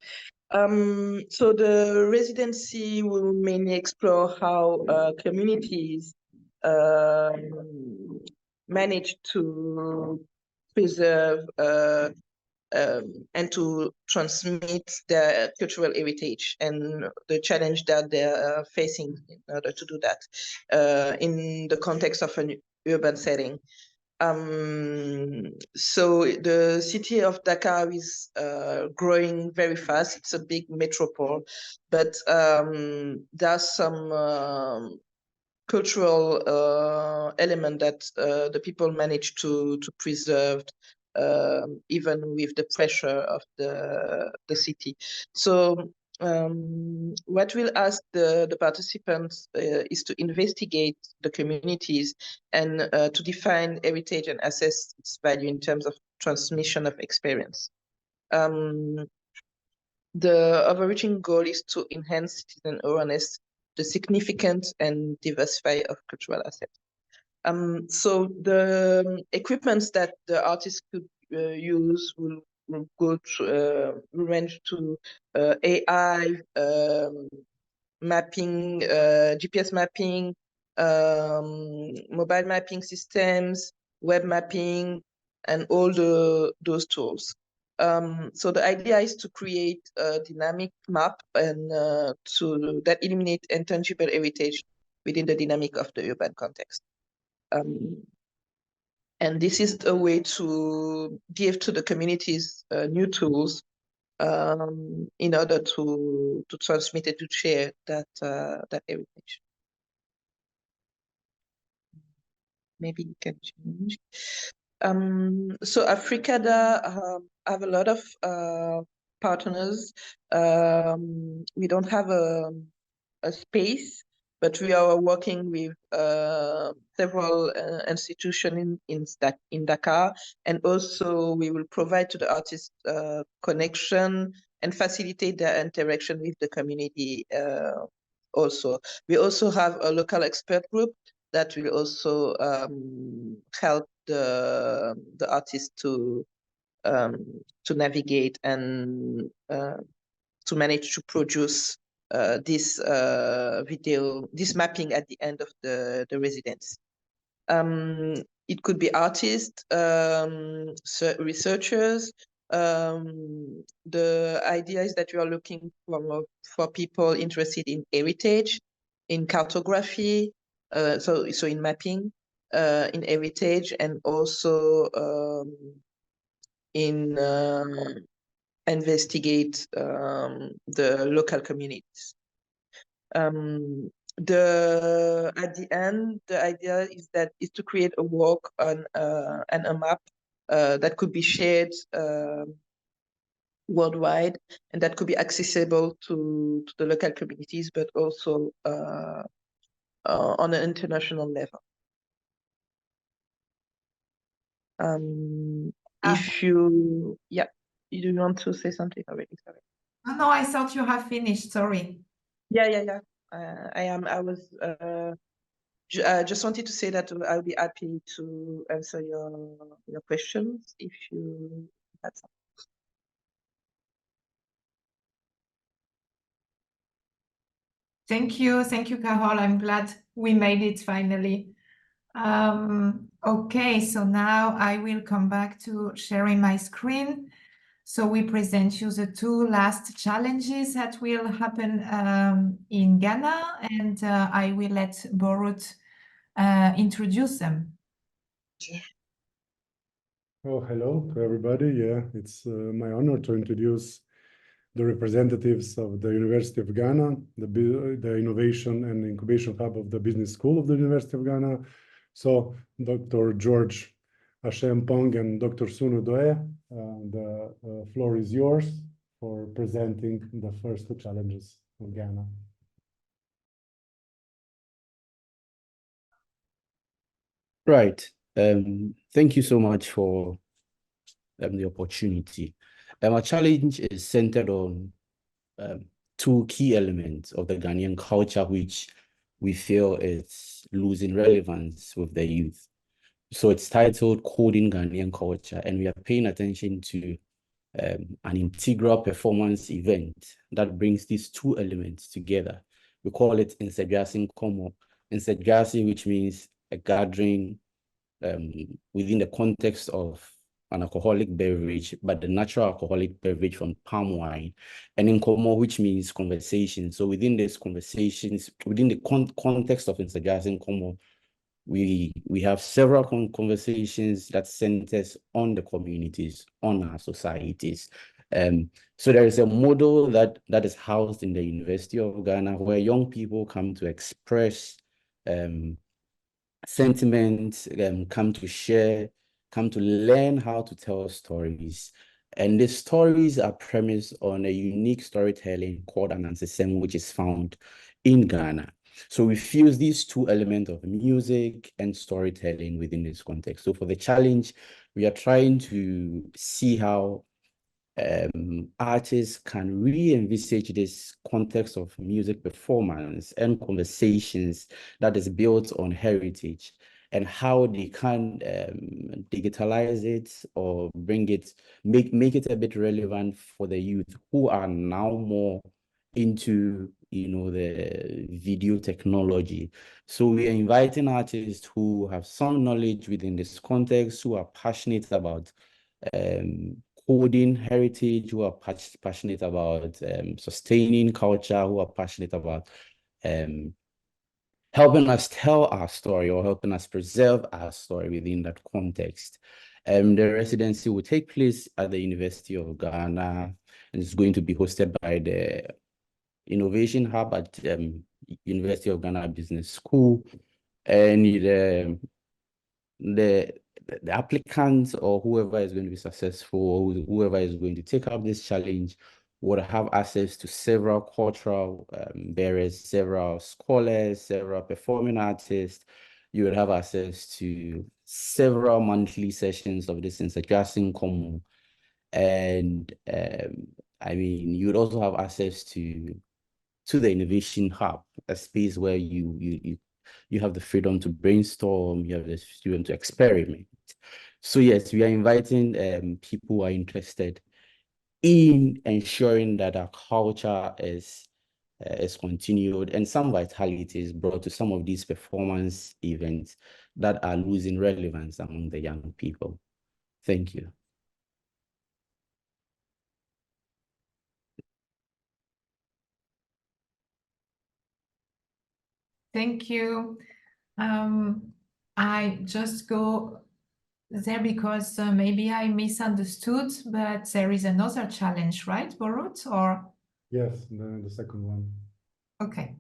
So the residency will mainly explore how communities manage to preserve and to transmit their cultural heritage and the challenge that they're facing in order to do that in the context of an urban setting. So the city of Dakar is growing very fast. It's a big metropole, but there's some cultural element that the people manage to preserve even with the pressure of the city. So what we'll ask the participants is to investigate the communities and to define heritage and assess its value in terms of transmission of experience. The overreaching goal is to enhance citizen awareness, the significance and diversify of cultural assets. So the equipments that the artists could use will go to range to AI mapping, GPS mapping, mobile mapping systems, web mapping, and all those tools. So the idea is to create a dynamic map and that eliminate intangible heritage within the dynamic of the urban context. And this is a way to give to the communities new tools in order to transmit and to share that heritage. Maybe you can change. So Africada have a lot of partners. We don't have a space, but we are working with several institutions in Dakar, and also we will provide to the artists connection and facilitate their interaction with the community. Also, we also have a local expert group that will also help the artists to navigate and to manage to produce this this mapping at the end of the residence. It could be artists, researchers. The idea is that you are looking for people interested in heritage, in cartography, so in mapping, in heritage, and also in investigate the local communities. At the end, the idea is to create a walk on and a map that could be shared worldwide, and that could be accessible to the local communities, but also on an international level. If you, you do want to say something already? Sorry. No, I thought you have finished. Sorry. Yeah. I am. I was just wanted to say that I'll be happy to answer your questions if you had some. Thank you, Carol. I'm glad we made it finally. Okay, so now I will come back to sharing my screen. So we present you the two last challenges that will happen in Ghana, and I will let Borut introduce them. Oh, hello to everybody. Yeah, it's my honor to introduce the representatives of the University of Ghana, the Innovation and Incubation Hub of the Business School of the University of Ghana. So Dr. George Ashempong and Dr. Sunu Doe, the floor is yours for presenting the first two challenges of Ghana. Right. Thank you so much for the opportunity. Our challenge is centered on two key elements of the Ghanaian culture, which we feel is losing relevance with the youth. So it's titled Coding Ghanaian Culture, and we are paying attention to an integral performance event that brings these two elements together. We call it Nsegyasi Nkomo. Nsegyasi, which means a gathering within the context of an alcoholic beverage, but the natural alcoholic beverage from palm wine, and Nkomo, which means conversation. So within these conversations, within the context of Nsegyasi Nkomo, we have several conversations that centers on the communities, on our societies. So there is a model that is housed in the University of Ghana where young people come to express sentiments, come to share, come to learn how to tell stories. And the stories are premised on a unique storytelling called an ancestem, which is found in Ghana. So we fuse these two elements of music and storytelling within this context. So for the challenge, we are trying to see how artists can re-envisage this context of music performance and conversations that is built on heritage, and how they can digitalize it or bring it, make it a bit relevant for the youth who are now more into, you know, the video technology. So we are inviting artists who have some knowledge within this context, who are passionate about coding heritage, who are passionate about sustaining culture, who are passionate about helping us tell our story or helping us preserve our story within that context. The residency will take place at the University of Ghana, and it's going to be hosted by the Innovation Hub at University of Ghana Business School. And the applicants or whoever is going to be successful, whoever is going to take up this challenge, would have access to several cultural bearers, several scholars, several performing artists. You would have access to several monthly sessions of this Nsegyasi Nkomo. And I mean, you would also have access to the Innovation Hub, a space where you have the freedom to brainstorm, you have the freedom to experiment. So yes, we are inviting people who are interested in ensuring that our culture is continued and some vitality is brought to some of these performance events that are losing relevance among the young people. Thank you. Thank you. I just go there because maybe I misunderstood, but there is another challenge, right, Borut? Or Yes, the second one. okay.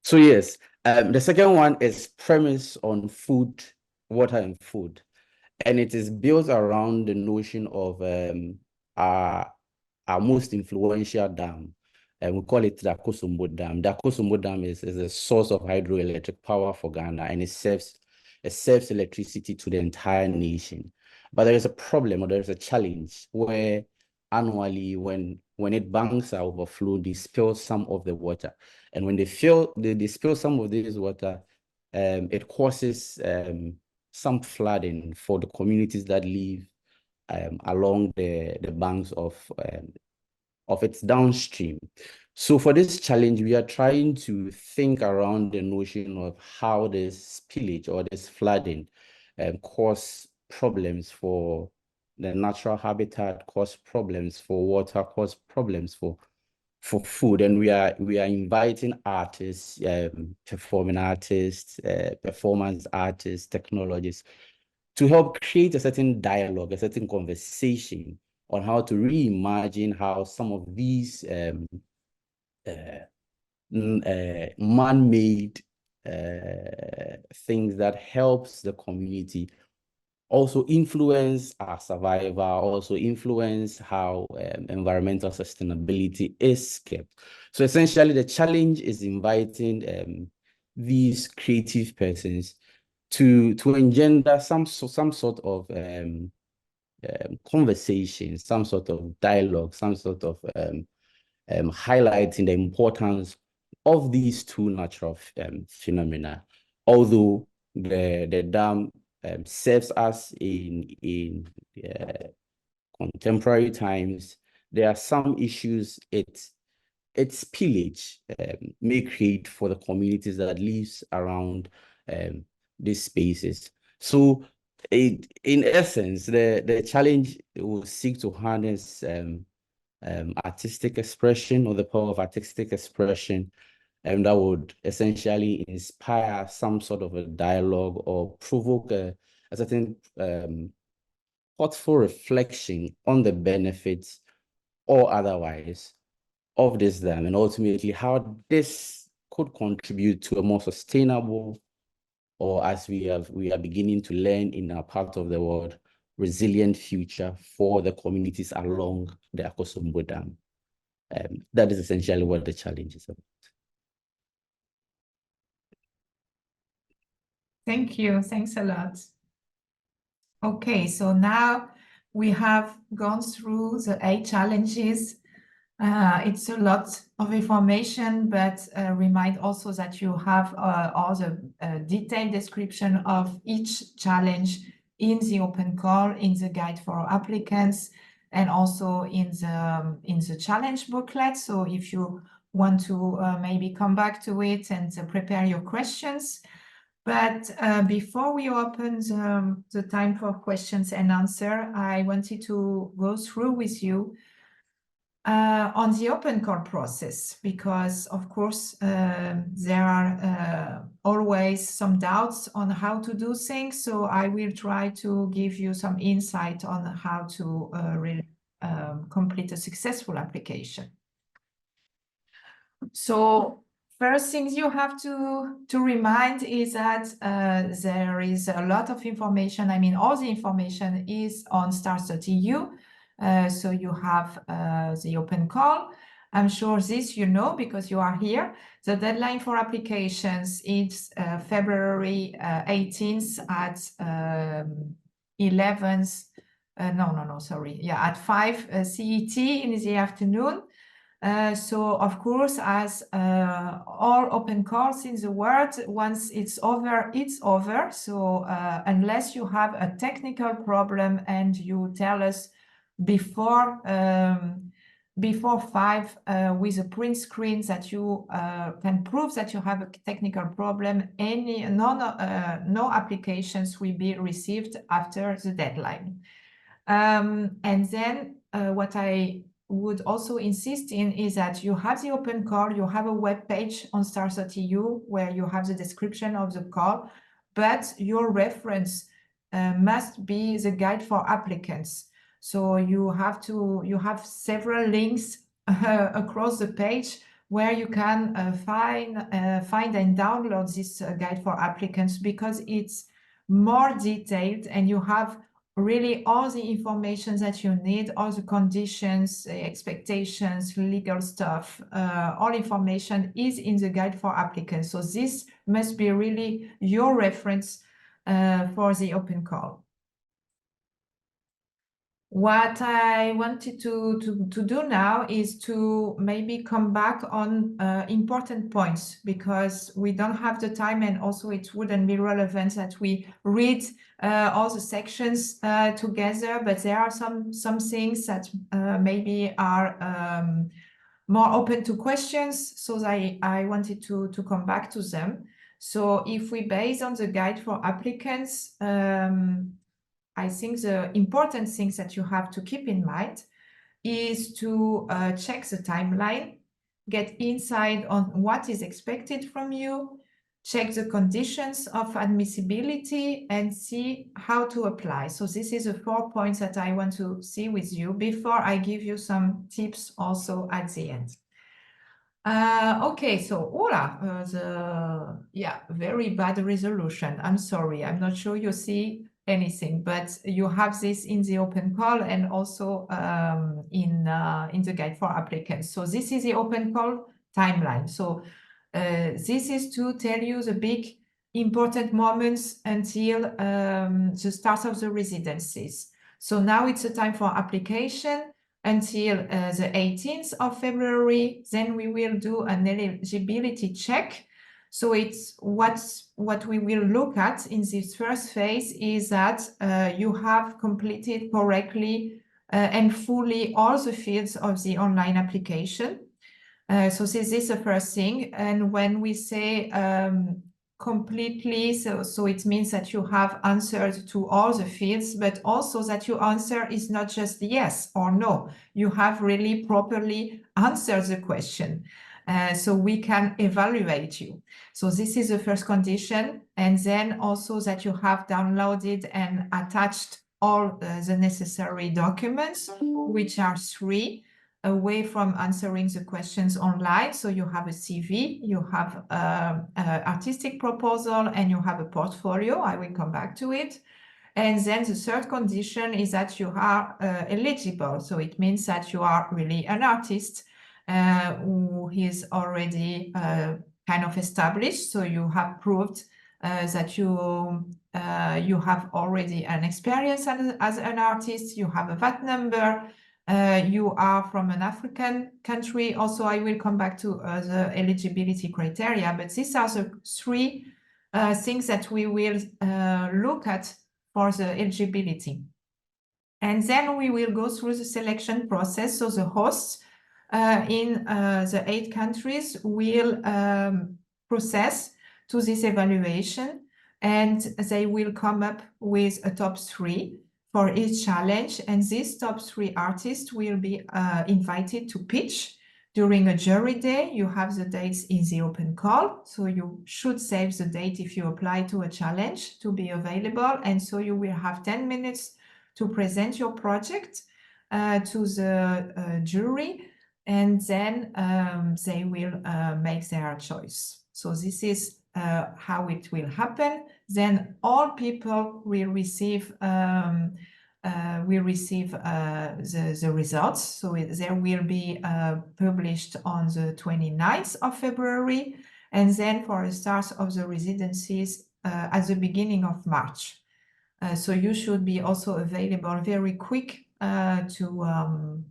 So yes, the second one is premise on food, water and food. And it is built around the notion of our most influential dam. And we call it the Akosombo Dam. The Akosombo Dam is a source of hydroelectric power for Ghana, and it serves electricity to the entire nation. But there is a problem, or there is a challenge, where annually when it banks are overflow, they spill some of the water. And when they spill some of this water, it causes some flooding for the communities that live along the banks of its downstream. So for this challenge, we are trying to think around the notion of how this spillage or this flooding cause problems for the natural habitat, cause problems for water, cause problems for food. And we are inviting artists, performing artists, performance artists, technologists, to help create a certain dialogue, a certain conversation on how to reimagine how some of these man-made things that helps the community also influence our survival, also influence how environmental sustainability is kept. So essentially, the challenge is inviting these creative persons to engender some sort of conversation, some sort of dialogue, some sort of highlighting the importance of these two natural phenomena. Although the dam serves us in contemporary times, there are some issues its pillage may create for the communities that lives around these spaces. So in essence, the challenge will seek to harness artistic expression, or the power of artistic expression, and that would essentially inspire some sort of a dialogue or provoke a certain thoughtful reflection on the benefits or otherwise of this dam, and ultimately how this could contribute to a more sustainable, or as we are beginning to learn in our part of the world, resilient future for the communities along the Akosombo Dam. That is essentially what the challenge is about. Thank you. Thanks a lot. Okay, so now we have gone through the 8 challenges. It's a lot of information, but remind also that you have all the detailed description of each challenge in the open call, in the guide for applicants, and also in the challenge booklet. So if you want to maybe come back to it and prepare your questions. But before we open the time for questions and answer, I wanted to go through with you on the open call process, because of course there are always some doubts on how to do things. So I will try to give you some insight on how to really complete a successful application. So first things you have to remind is that there is a lot of information. I mean, all the information is on STARTS.eu. So you have the open call. I'm sure this you know because you are here. The deadline for applications is February 18th at 11th. At 5 CET in the afternoon. So of course, as all open calls in the world, once it's over, it's over. So unless you have a technical problem and you tell us before 5 with a print screen that you can prove that you have a technical problem, no applications will be received after the deadline. And then what I would also insist in is that you have the open call, you have a web page on STARTS.eu where you have the description of the call, but your reference must be the guide for applicants. So you have several links across the page where you can find and download this guide for applicants, because it's more detailed and you have really all the information that you need, all the conditions, expectations, legal stuff, all information is in the guide for applicants. So this must be really your reference for the open call. What I wanted to do now is to maybe come back on important points, because we don't have the time, and also it wouldn't be relevant that we read all the sections together, but there are some things that maybe are more open to questions, so I wanted to come back to them. So if we base on the guide for applicants, I think the important things that you have to keep in mind is to check the timeline, get insight on what is expected from you, check the conditions of admissibility, and see how to apply. So this is the 4 points that I want to see with you before I give you some tips also at the end. Okay, so very bad resolution. I'm sorry, I'm not sure you see anything, but you have this in the open call and also in the guide for applicants. So this is the open call timeline. So this is to tell you the big important moments until the start of the residencies. So now it's the time for application until the 18th of February. Then we will do an eligibility check. So it's what we will look at in this first phase is that you have completed correctly and fully all the fields of the online application. So this is the first thing. And when we say completely, so it means that you have answered to all the fields, but also that your answer is not just yes or no. You have really properly answered the question. So we can evaluate you. So this is the first condition. And then also that you have downloaded and attached all the necessary documents, which are 3, away from answering the questions online. So you have a CV, you have an artistic proposal, and you have a portfolio. I will come back to it. And then the third condition is that you are eligible. So it means that you are really an artist who is already kind of established. So you have proved that you have already an experience as an artist. You have a VAT number. You are from an African country. Also, I will come back to the eligibility criteria, but these are the 3 things that we will look at for the eligibility. And then we will go through the selection process. So the hosts in the 8 countries will process to this evaluation, and they will come up with a top 3 for each challenge. And these top 3 artists will be invited to pitch during a jury day. You have the dates in the open call. So you should save the date if you apply to a challenge to be available. And so you will have 10 minutes to present your project to the jury. And then they will make their choice. So this is how it will happen. Then all people will receive the results. So they will be published on the 29th of February, and then for a start of the residencies at the beginning of March. So you should be also available very quick to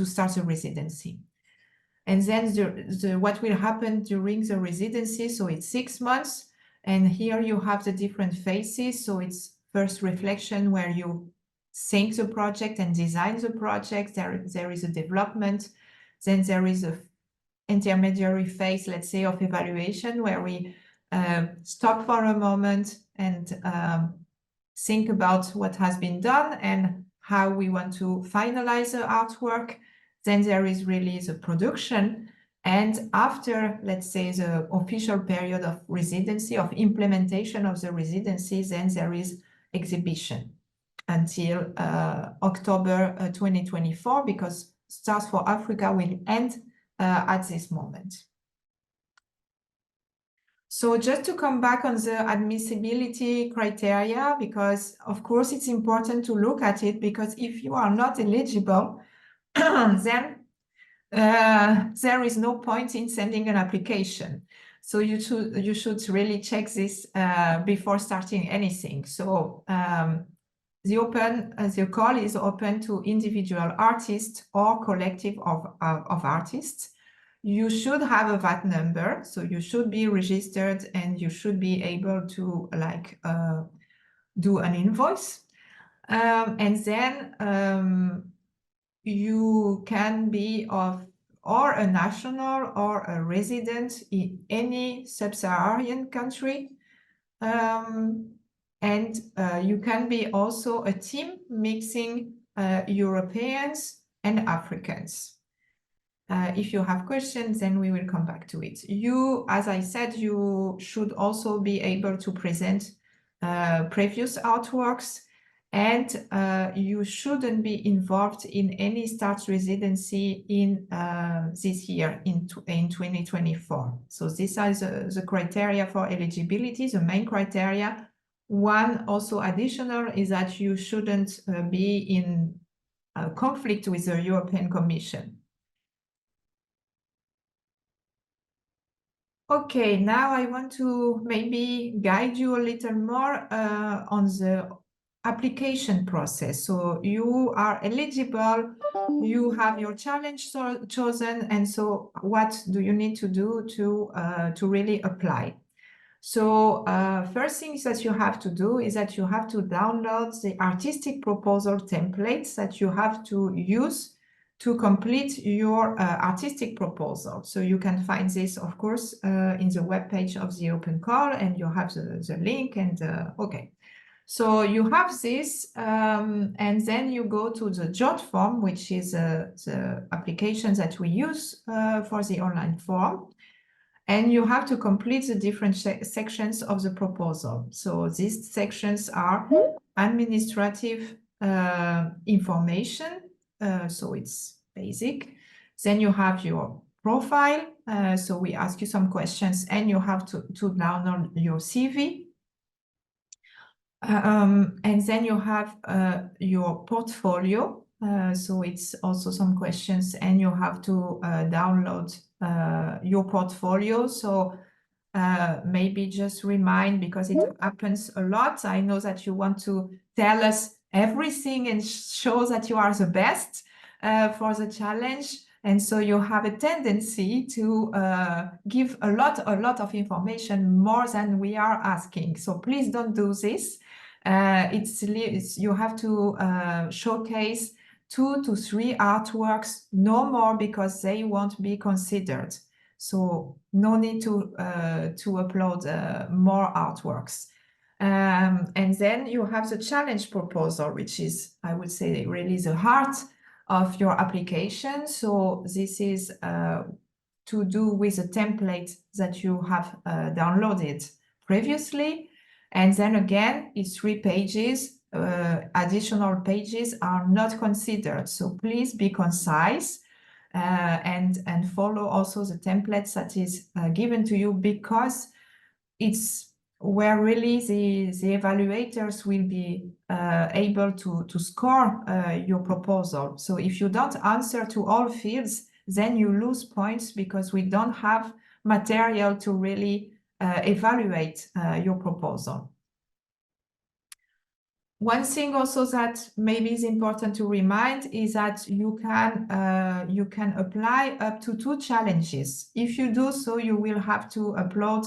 start the residency. And then what will happen during the residency, so it's 6 months, and here you have the different phases. So it's first reflection, where you think the project and design the project. There is a development. Then there is a intermediary phase, let's say, of evaluation, where we stop for a moment and think about what has been done and how we want to finalize the artwork. Then there is really the production. And after, let's say, the official period of residency, of implementation of the residency, then there is exhibition until October 2024, because Stars for Africa will end at this moment. So just to come back on the admissibility criteria, because of course it's important to look at it, because if you are not eligible, then there is no point in sending an application. So you should really check this before starting anything. So the call is open to individual artists or collective of artists. You should have a VAT number, so you should be registered, and you should be able to do an invoice. And then you can be or a national or a resident in any sub-Saharan country. And you can be also a team mixing Europeans and Africans. If you have questions, then we will come back to it. You, as I said, you should also be able to present previous artworks, and you shouldn't be involved in any STARTS residency in this year, in 2024. So these are the criteria for eligibility, the main criteria. One also additional is that you shouldn't be in conflict with the European Commission. Okay, now I want to maybe guide you a little more on the application process. So you are eligible, you have your challenge chosen, and so what do you need to do to really apply? So first thing that you have to do is that you have to download the artistic proposal templates that you have to use to complete your artistic proposal. So you can find this, of course, in the webpage of the open call, and you have the link and okay. So you have this, and then you go to the JOT form, which is the application that we use for the online form. And you have to complete the different sections of the proposal. So these sections are administrative information, so it's basic. Then you have your profile, so we ask you some questions, and you have to download your CV. And then you have your portfolio, so it's also some questions, and you have to download your portfolio. So maybe just remind, because it happens a lot. I know that you want to tell us everything and show that you are the best for the challenge. And so you have a tendency to give a lot of information, more than we are asking. So please don't do this. You have to showcase 2 to 3 artworks, no more, because they won't be considered. So no need to upload more artworks. And then you have the challenge proposal, which is, I would say, really the heart of your application. So this is to do with the template that you have downloaded previously. And then again, it's 3 pages. Additional pages are not considered. So please be concise and follow also the templates that is given to you, because it's where really the evaluators will be able to score your proposal. So if you don't answer to all fields, then you lose points, because we don't have material to really evaluate your proposal. One thing also that maybe is important to remind is that you can apply up to 2 challenges. If you do so, you will have to upload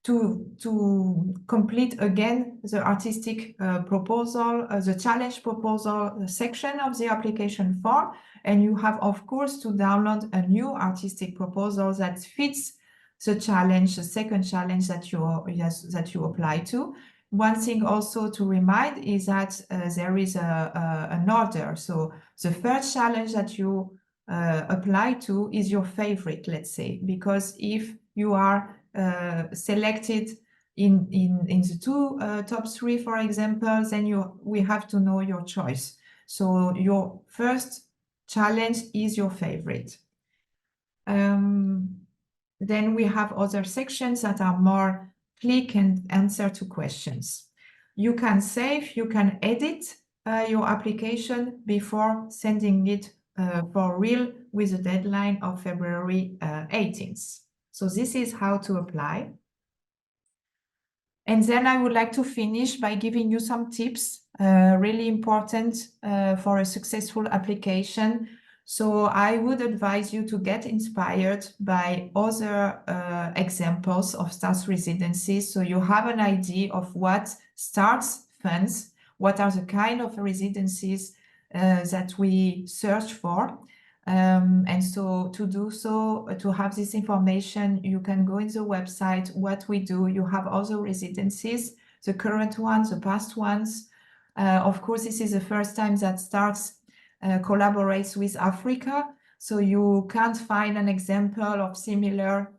to complete again the artistic proposal, the challenge proposal section of the application form, and you have, of course, to download a new artistic proposal that fits the challenge, the second challenge that you apply to. One thing also to remind is that there is an order. So the first challenge that you apply to is your favorite, let's say, because if you are selected in the 2 top 3, for example, then we have to know your choice. So your first challenge is your favorite. Then we have other sections that are more click and answer to questions. You can save, you can edit your application before sending it for real, with a deadline of February 18th. So this is how to apply. And then I would like to finish by giving you some tips, really important for a successful application. So I would advise you to get inspired by other examples of STARTS residencies. So you have an idea of what STARTS funds, what are the kind of residencies that we search for. And so to do so, to have this information, you can go in the website, what we do. You have other residencies, the current ones, the past ones. Of course, this is the first time that STARTS collaborates with Africa. So you can't find an example of similar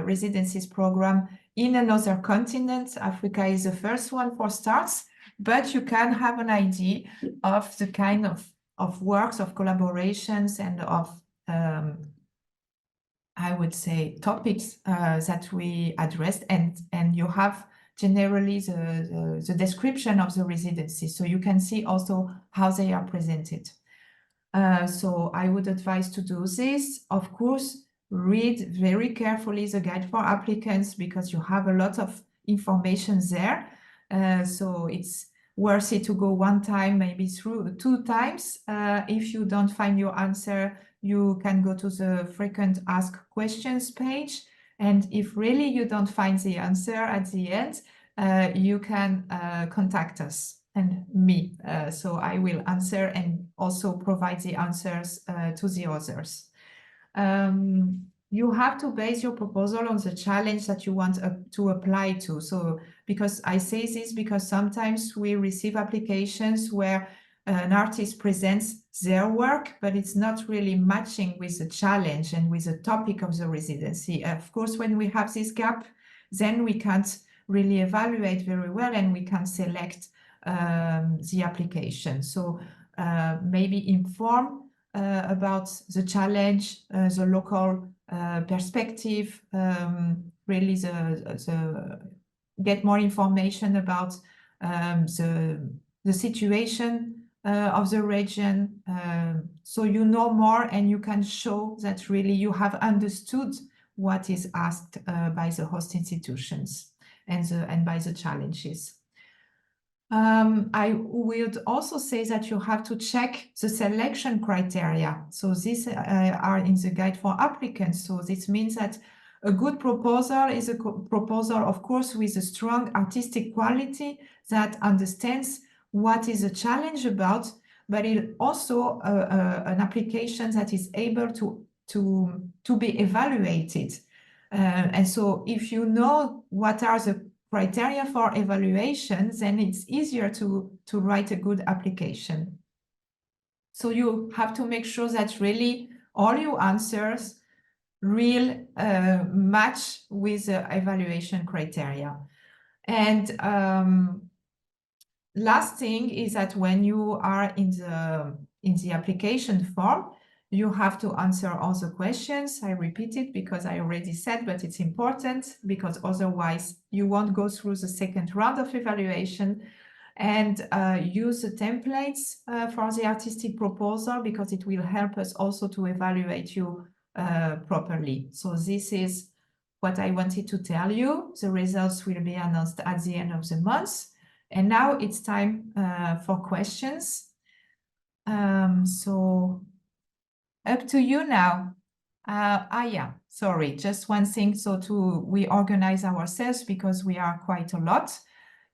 residencies program in another continent. Africa is the first one for STARTS, but you can have an idea of the kind of works, of collaborations, and of, I would say, topics that we addressed, and you have generally the description of the residency, so you can see also how they are presented. So I would advise to do this. Of course, read very carefully the guide for applicants, because you have a lot of information there. So it's worth it to go one time, maybe through 2 times. If you don't find your answer, you can go to the frequent asked questions page, And if really you don't find the answer at the end, you can contact us and me. So I will answer and also provide the answers to the others. You have to base your proposal on the challenge that you want to apply to. So because I say this because sometimes we receive applications where an artist presents their work, but it's not really matching with the challenge and with the topic of the residency. Of course, when we have this gap, then we can't really evaluate very well and we can select the application. So maybe inform about the challenge, the local perspective, really get more information about the situation of the region, so you know more and you can show that really you have understood what is asked by the host institutions and by the challenges. I would also say that you have to check the selection criteria. So these are in the guide for applicants. So this means that a good proposal is a proposal, of course, with a strong artistic quality that understands what is the challenge about, but it also an application that is able to be evaluated. And so if you know what are the criteria for evaluation, then it's easier to write a good application. So you have to make sure that really all your answers will match with the evaluation criteria. And last thing is that when you are in the application form, you have to answer all the questions. I repeat it because I already said, but it's important because otherwise you won't go through the second round of evaluation. And use the templates for the artistic proposal because it will help us also to evaluate you properly. So this is what I wanted to tell you. The results will be announced at the end of the month. And now it's time for questions. So up to you now. Yeah, sorry, just one thing. So we organize ourselves because we are quite a lot.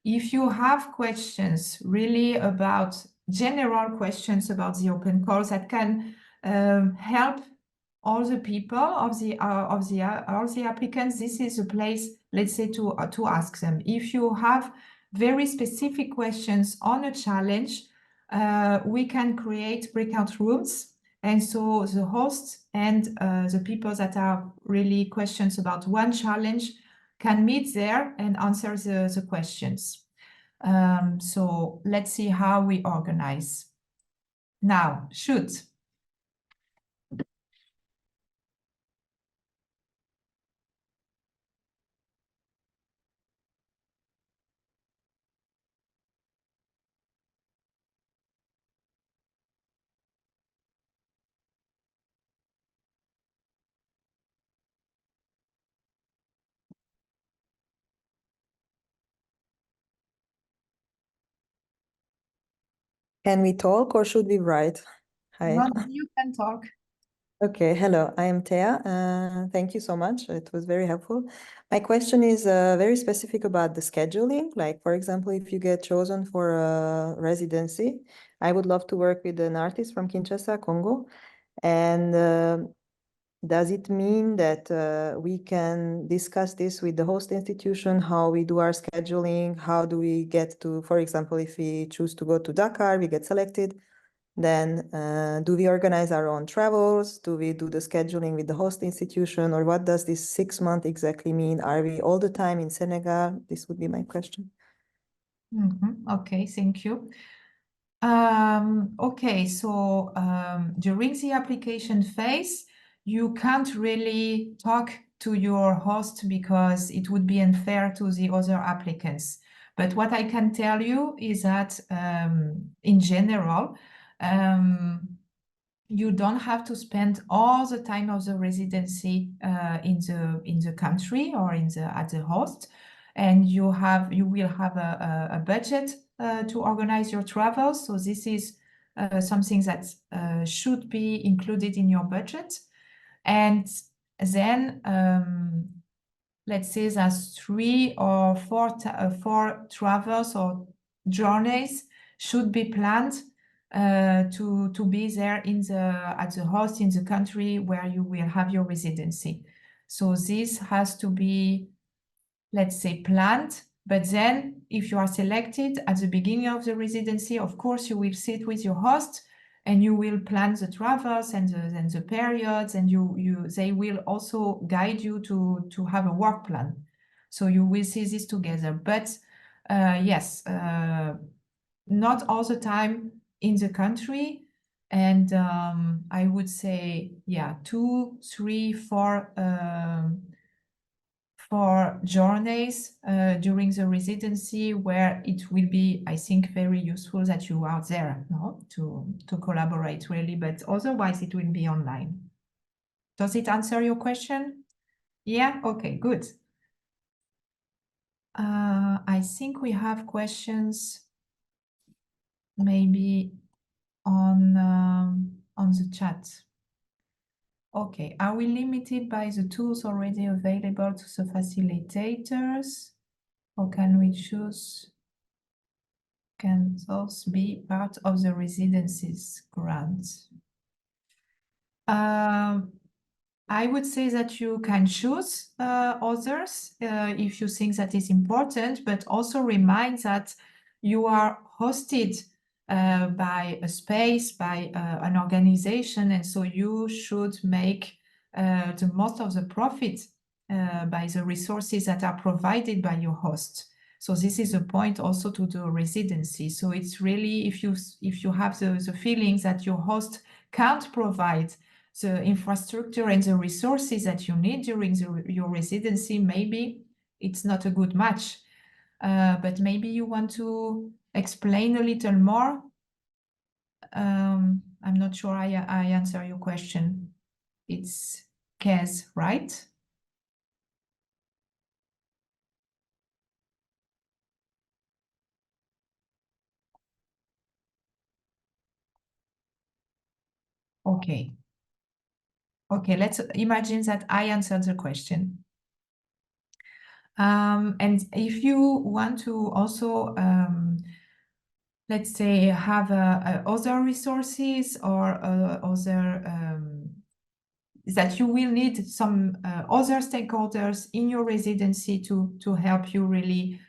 If you have questions really about general questions about the open calls that can help all the people all the applicants, this is a place, let's say, to ask them. If you have very specific questions on a challenge, we can create breakout rooms. And so the hosts and the people that are really questions about one challenge can meet there and answer the questions. So let's see how we organize. Now, shoot. Can we talk or should we write? Hi. Well, you can talk. Okay, hello, I am Thea. Thank you so much. It was very helpful. My question is very specific about the scheduling. Like, for example, if you get chosen for a residency, I would love to work with an artist from Kinshasa, Congo. And does it mean that we can discuss this with the host institution, how we do our scheduling? How do we get to, for example, if we choose to go to Dakar, we get selected, then do we organize our own travels? Do we do the scheduling with the host institution? Or what does this 6 months exactly mean? Are we all the time in Senegal? This would be my question. Okay, thank you. Okay, so during the application phase, you can't really talk to your host because it would be unfair to the other applicants. But what I can tell you is that in general, you don't have to spend all the time of the residency in the country or at the host, and you will have a budget to organize your travels. So this is something that should be included in your budget. And then let's say that 3 or 4 travels or journeys should be planned to be there at the host in the country where you will have your residency. So this has to be, let's say, planned. But then if you are selected at the beginning of the residency, of course, you will sit with your host and you will plan the travels and the periods, and they will also guide you to have a work plan. So you will see this together. But yes, not all the time in the country. And I would say, yeah, 2, 3, 4 journeys during the residency, where it will be, I think, very useful that you are there, no, to collaborate really, but otherwise it will be online. Does it answer your question? Yeah, okay, good. I think we have questions maybe on the chat. Okay, are we limited by the tools already available to the facilitators, or can we choose? Can those be part of the residencies grant? I would say that you can choose others if you think that is important, but also remind that you are hosted by a space, by an organization, and so you should make the most of the profit by the resources that are provided by your host. So this is a point also to the residency. So it's really, if you have the feeling that your host can't provide the infrastructure and the resources that you need during your residency, maybe it's not a good match. But maybe you want to explain a little more. I'm not sure I answer your question. It's Kez, right? Okay. Okay, let's imagine that I answered the question. And if you want to also, let's say, have other resources or other, that you will need some other stakeholders in your residency to help you really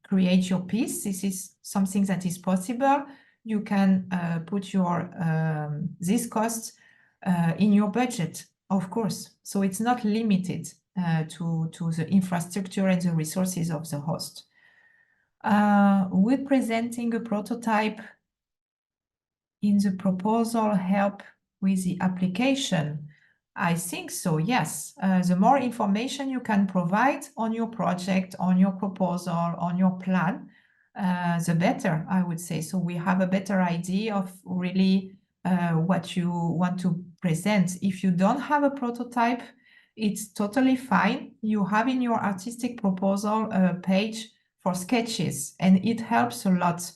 create your piece. This is something that is possible. You can put your this cost in your budget, of course. So it's not limited to the infrastructure and the resources of the host. Would presenting a prototype in the proposal help with the application? I think so, yes. The more information you can provide on your project, on your proposal, on your plan, the better, I would say. So we have a better idea of really what you want to present. If you don't have a prototype, it's totally fine. You have in your artistic proposal a page for sketches, and it helps a lot.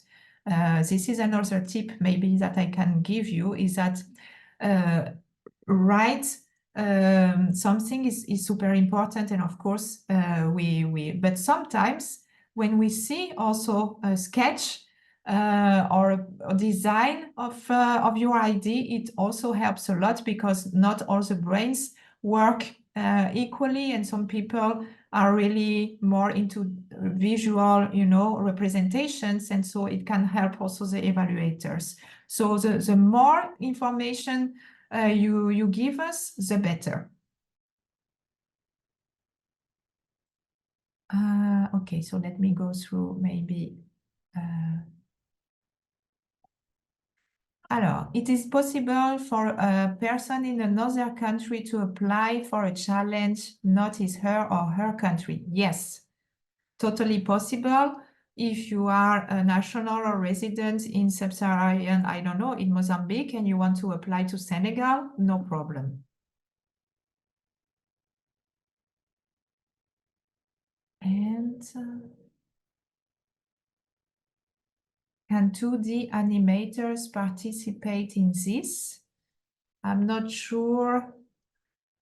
This is another tip maybe that I can give you, is that write something is super important, and of course but sometimes when we see also a sketch or a design of your idea, it also helps a lot, because not all the brains work equally, and some people are really more into visual, representations, and so it can help also the evaluators. So the more information you give us, the better. Okay, so let me go through maybe. Alors, it is possible for a person in another country to apply for a challenge, not his, her, or her country. Yes, totally possible. If you are a national or resident in sub-Saharan, I don't know, in Mozambique, and you want to apply to Senegal, no problem. And can 2D animators participate in this? I'm not sure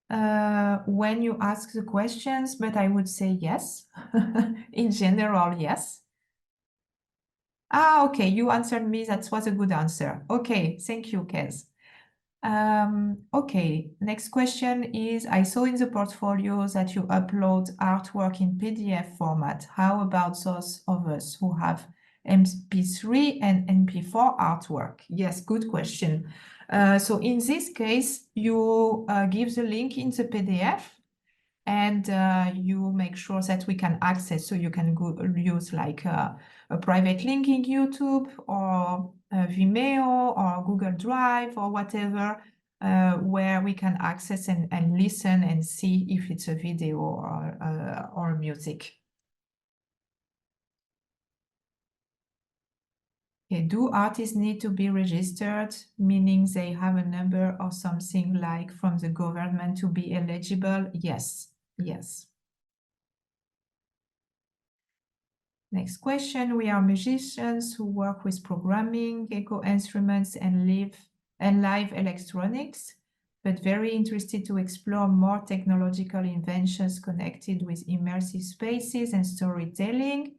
when you ask the questions, but I would say yes. In general, yes. Ah, okay, you answered me. That was a good answer. Okay, thank you, Kez. Okay, next question is, I saw in the portfolio that you upload artwork in PDF format. How about those of us who have MP3 and MP4 artwork? Yes, good question. So in this case, you give the link in the PDF and you make sure that we can access, so you can go use like a private link in YouTube or Vimeo or Google Drive or whatever, where we can access and listen and see if it's a video or music. Okay, do artists need to be registered, meaning they have a number or something like from the government to be eligible? Yes, yes. Next question, we are musicians who work with programming, echo instruments and live electronics, but very interested to explore more technological inventions connected with immersive spaces and storytelling.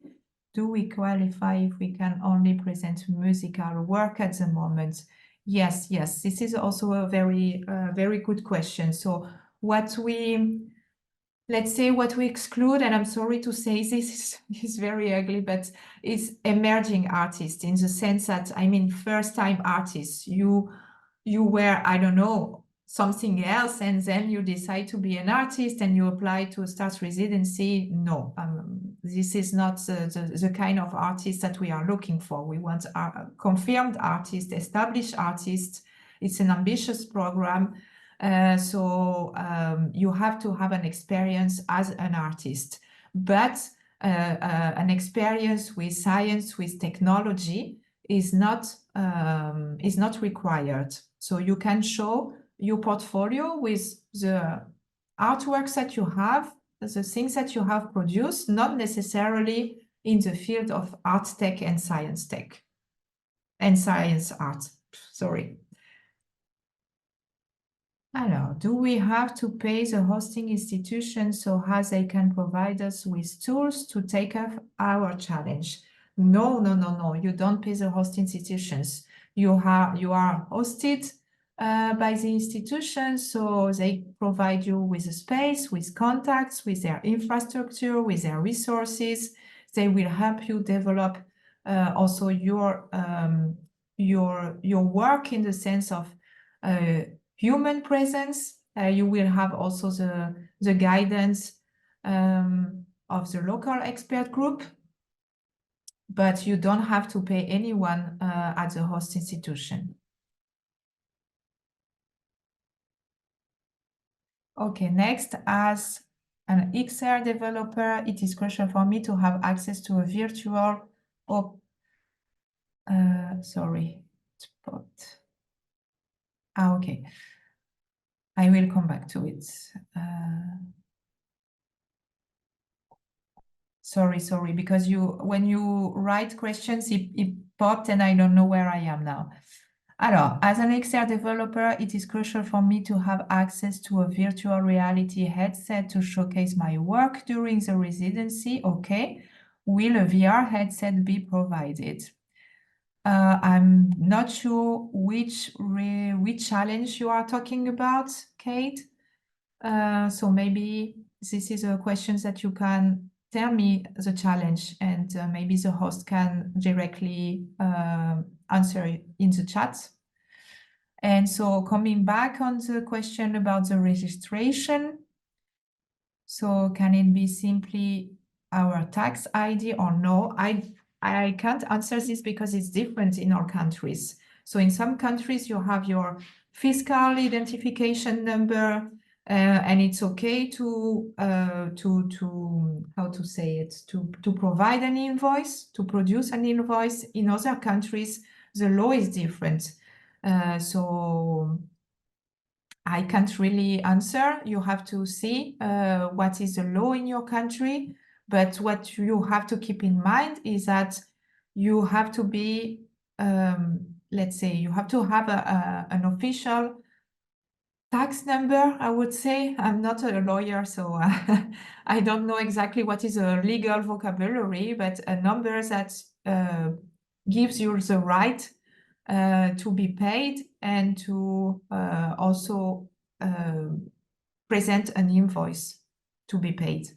Do we qualify if we can only present musical work at the moment? Yes, yes, this is also a very good question. So let's say what we exclude, and I'm sorry to say this is very ugly, but it's emerging artists, in the sense that, I mean, first-time artists. You were, I don't know, something else, and then you decide to be an artist and you apply to start residency. No, this is not the kind of artist that we are looking for. We want confirmed artists, established artists. It's an ambitious program. So you have to have an experience as an artist, but an experience with science, with technology is not required. So you can show your portfolio with the artworks that you have, the things that you have produced, not necessarily in the field of art tech and science tech and science art, sorry. Alors, do we have to pay the hosting institution so as they can provide us with tools to take up our challenge? No, no, no, no. You don't pay the host institutions. You are hosted by the institution, so they provide you with a space, with contacts, with their infrastructure, with their resources. They will help you develop also your work, in the sense of human presence. You will have also the guidance of the local expert group, but you don't have to pay anyone at the host institution. Okay, next, as an XR developer, it is crucial for me to have access to a virtual spot. Okay. I will come back to it. Sorry, because when you write questions, it popped and I don't know where I am now. Alors, as an XR developer, it is crucial for me to have access to a virtual reality headset to showcase my work during the residency. Okay. Will a VR headset be provided? I'm not sure which challenge you are talking about, Kate. So maybe this is a question that you can tell me the challenge, and maybe the host can directly answer in the chat. And so coming back on the question about the registration, so can it be simply our tax ID or no? I can't answer this because it's different in our countries. So in some countries you have your fiscal identification number, and it's okay to how to say it, to provide an invoice, to produce an invoice. In other countries, the law is different. So I can't really answer. You have to see what is the law in your country. But what you have to keep in mind is that you have to be, let's say, you have to have an official tax number, I would say. I'm not a lawyer, so I don't know exactly what is a legal vocabulary, but a number that gives you the right to be paid and to also present an invoice to be paid.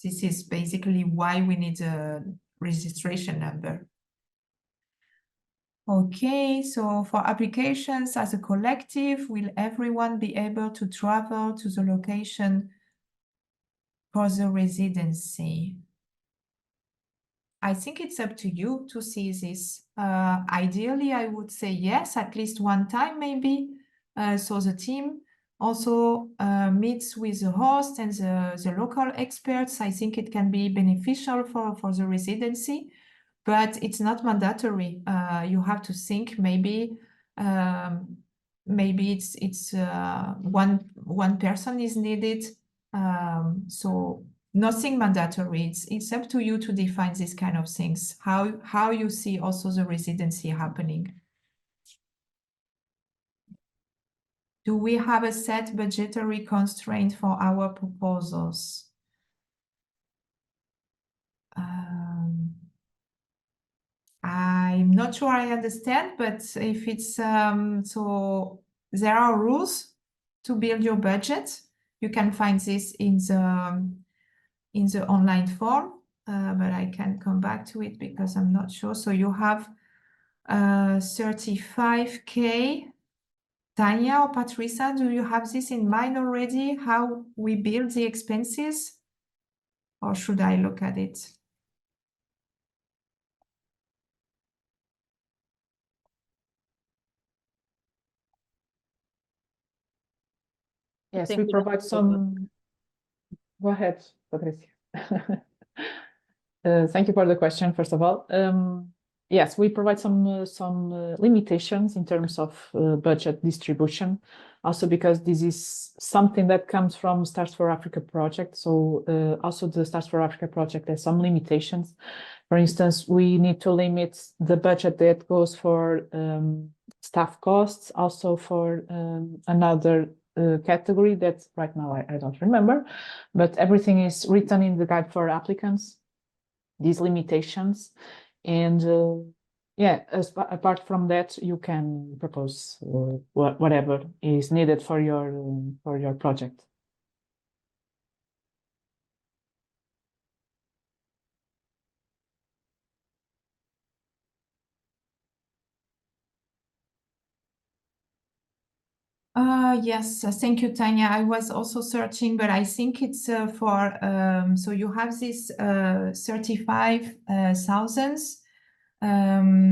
This is basically why we need a registration number. Okay, so for applications as a collective, will everyone be able to travel to the location for the residency? I think it's up to you to see this. Ideally, I would say yes, at least one time maybe. So the team also meets with the host and the local experts. I think it can be beneficial for the residency. But it's not mandatory. You have to think maybe it's one person is needed. So nothing mandatory. It's up to you to define these kind of things. How you see also the residency happening. Do we have a set budgetary constraint for our proposals? I'm not sure I understand, but if it's so there are rules to build your budget. You can find this in the online form, but I can come back to it because I'm not sure. So you have 35K. Tanya or Patricia, do you have this in mind already? How we build the expenses? Or should I look at it? Yes, think we we provide don't- some. Go ahead, Patricia. Thank you for the question, first of all. Yes, we provide some limitations in terms of budget distribution, also because this is something that comes from Stars for Africa project. So also the Stars for Africa project has some limitations. For instance, we need to limit the budget that goes for staff costs, also for another category that right now I don't remember, but everything is written in the guide for applicants, these limitations. And yeah, apart from that, you can propose whatever is needed for your project. Yes, thank you, Tanya. I was also searching, but I think it's for, so you have this 35,000.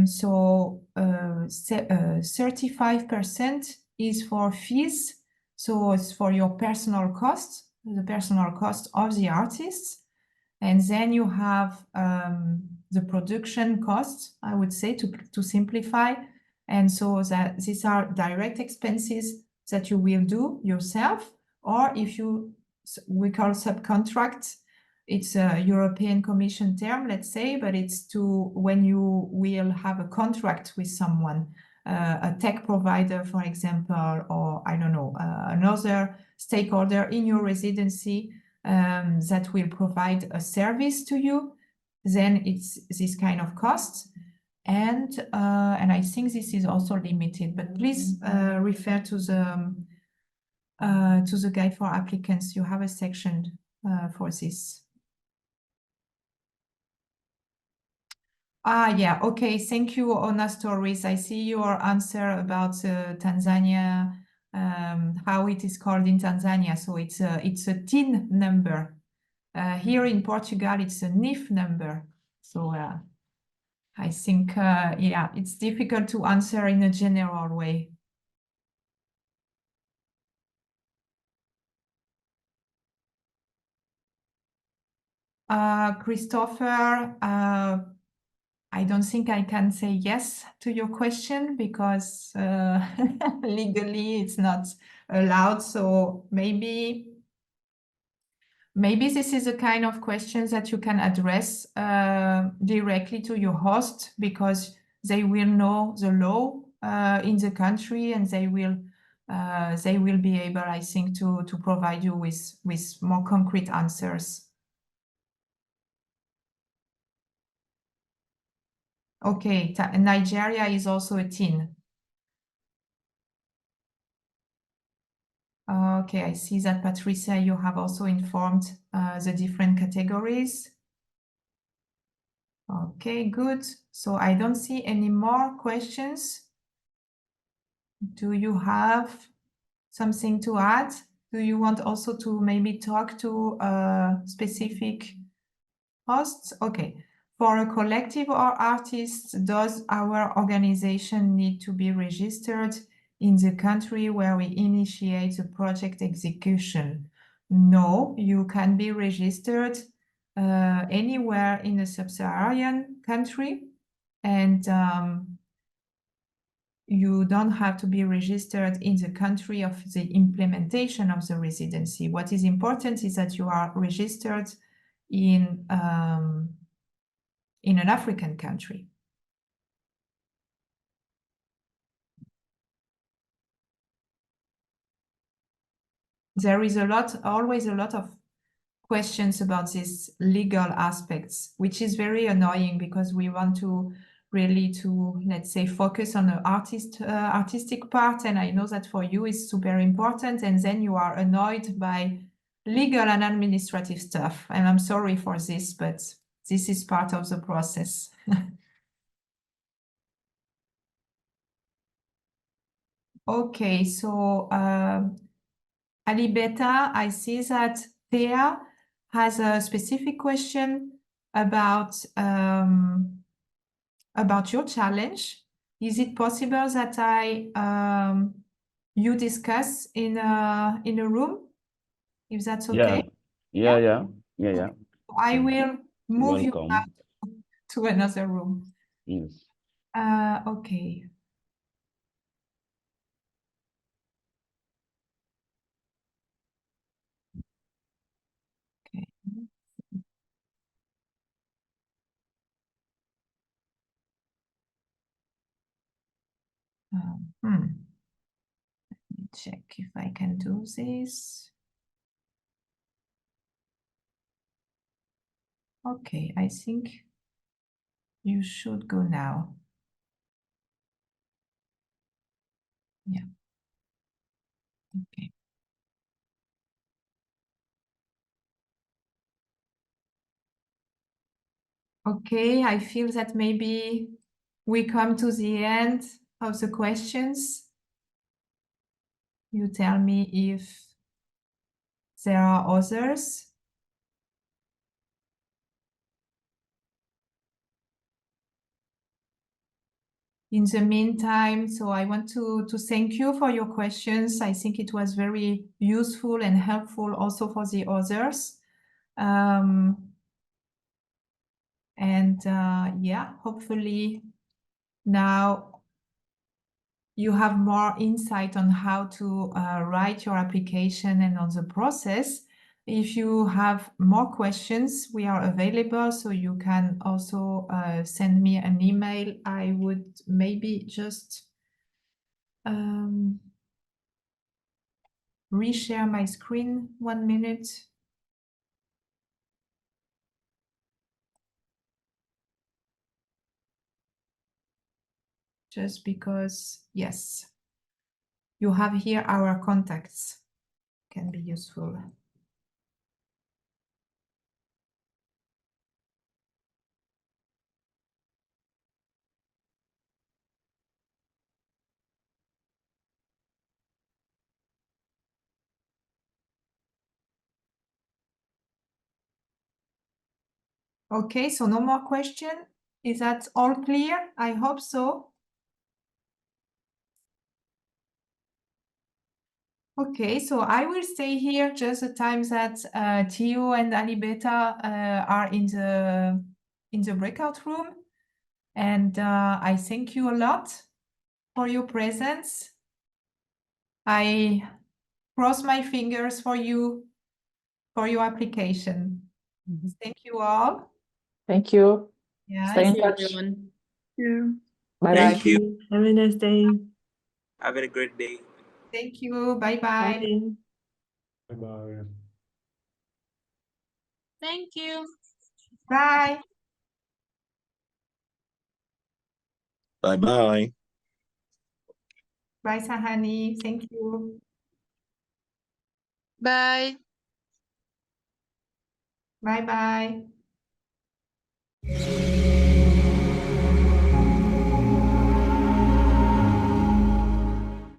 So 35% is for fees. So it's for your personal costs, the personal cost of the artists. And then you have the production costs, I would say, to simplify. And so that these are direct expenses that you will do yourself, or if we call subcontract, it's a European Commission term, let's say, but it's to when you will have a contract with someone, a tech provider, for example, or I don't know, another stakeholder in your residency that will provide a service to you, then it's this kind of cost. And I think this is also limited, but please refer to the guide for applicants. You have a section for this. Yeah, okay. Thank you, Ona Stories. I see your answer about Tanzania, how it is called in Tanzania. So it's a TIN number. Here in Portugal, it's a NIF number. So I think, yeah, it's difficult to answer in a general way. Christopher, I don't think I can say yes to your question because legally it's not allowed. So maybe this is a kind of question that you can address directly to your host, because they will know the law in the country and they will they will be able, I think, to provide you with more concrete answers. Okay, Nigeria is also a teen. Okay, I see that, Patricia, you have also informed the different categories. Okay, good. So I don't see any more questions. Do you have something to add? Do you want also to maybe talk to specific hosts? Okay. For a collective or artist, does our organization need to be registered in the country where we initiate the project execution? No, you can be registered anywhere in a sub-Saharan country, and you don't have to be registered in the country of the implementation of the residency. What is important is that you are registered in an African country. There is always a lot of questions about these legal aspects, which is very annoying because we want to really let's say, focus on the artistic part. And I know that for you it's super important. And then you are annoyed by legal and administrative stuff. And I'm sorry for this, but this is part of the process. Okay, so Alibeta, I see that Thea has a specific question about your challenge. Is it possible that you discuss in a room, if that's okay? Yeah. I will move you Welcome. back to another room. Yes. Okay. Okay. Let me check if I can do this. Okay, I think you should go now. Yeah. Okay. Okay, I feel that maybe we come to the end of the questions. You tell me if there are others. In the meantime, so I want to thank you for your questions. I think it was very useful and helpful also for the others. Yeah, hopefully now you have more insight on how to write your application and on the process. If you have more questions, we are available, so you can also send me an email. I would maybe just reshare my screen 1 minute. Just because, yes, you have here our contacts, can be useful. Okay, so no more question. Is that all clear? I hope so. Okay, so I will stay here just the time that Theo and Alibeta are in the breakout room. And I thank you a lot for your presence. I cross my fingers for you, for your application. Thank you all. Thank you. Yeah, Stay in Thank you, touch. everyone. Yeah. Bye-bye. Thank you. Have a nice day. Have a great day. Thank you. Bye-bye. Bye. Bye-bye. Thank you. Bye. Bye-bye. Bye, Sahani. Thank you. Bye. Bye-bye.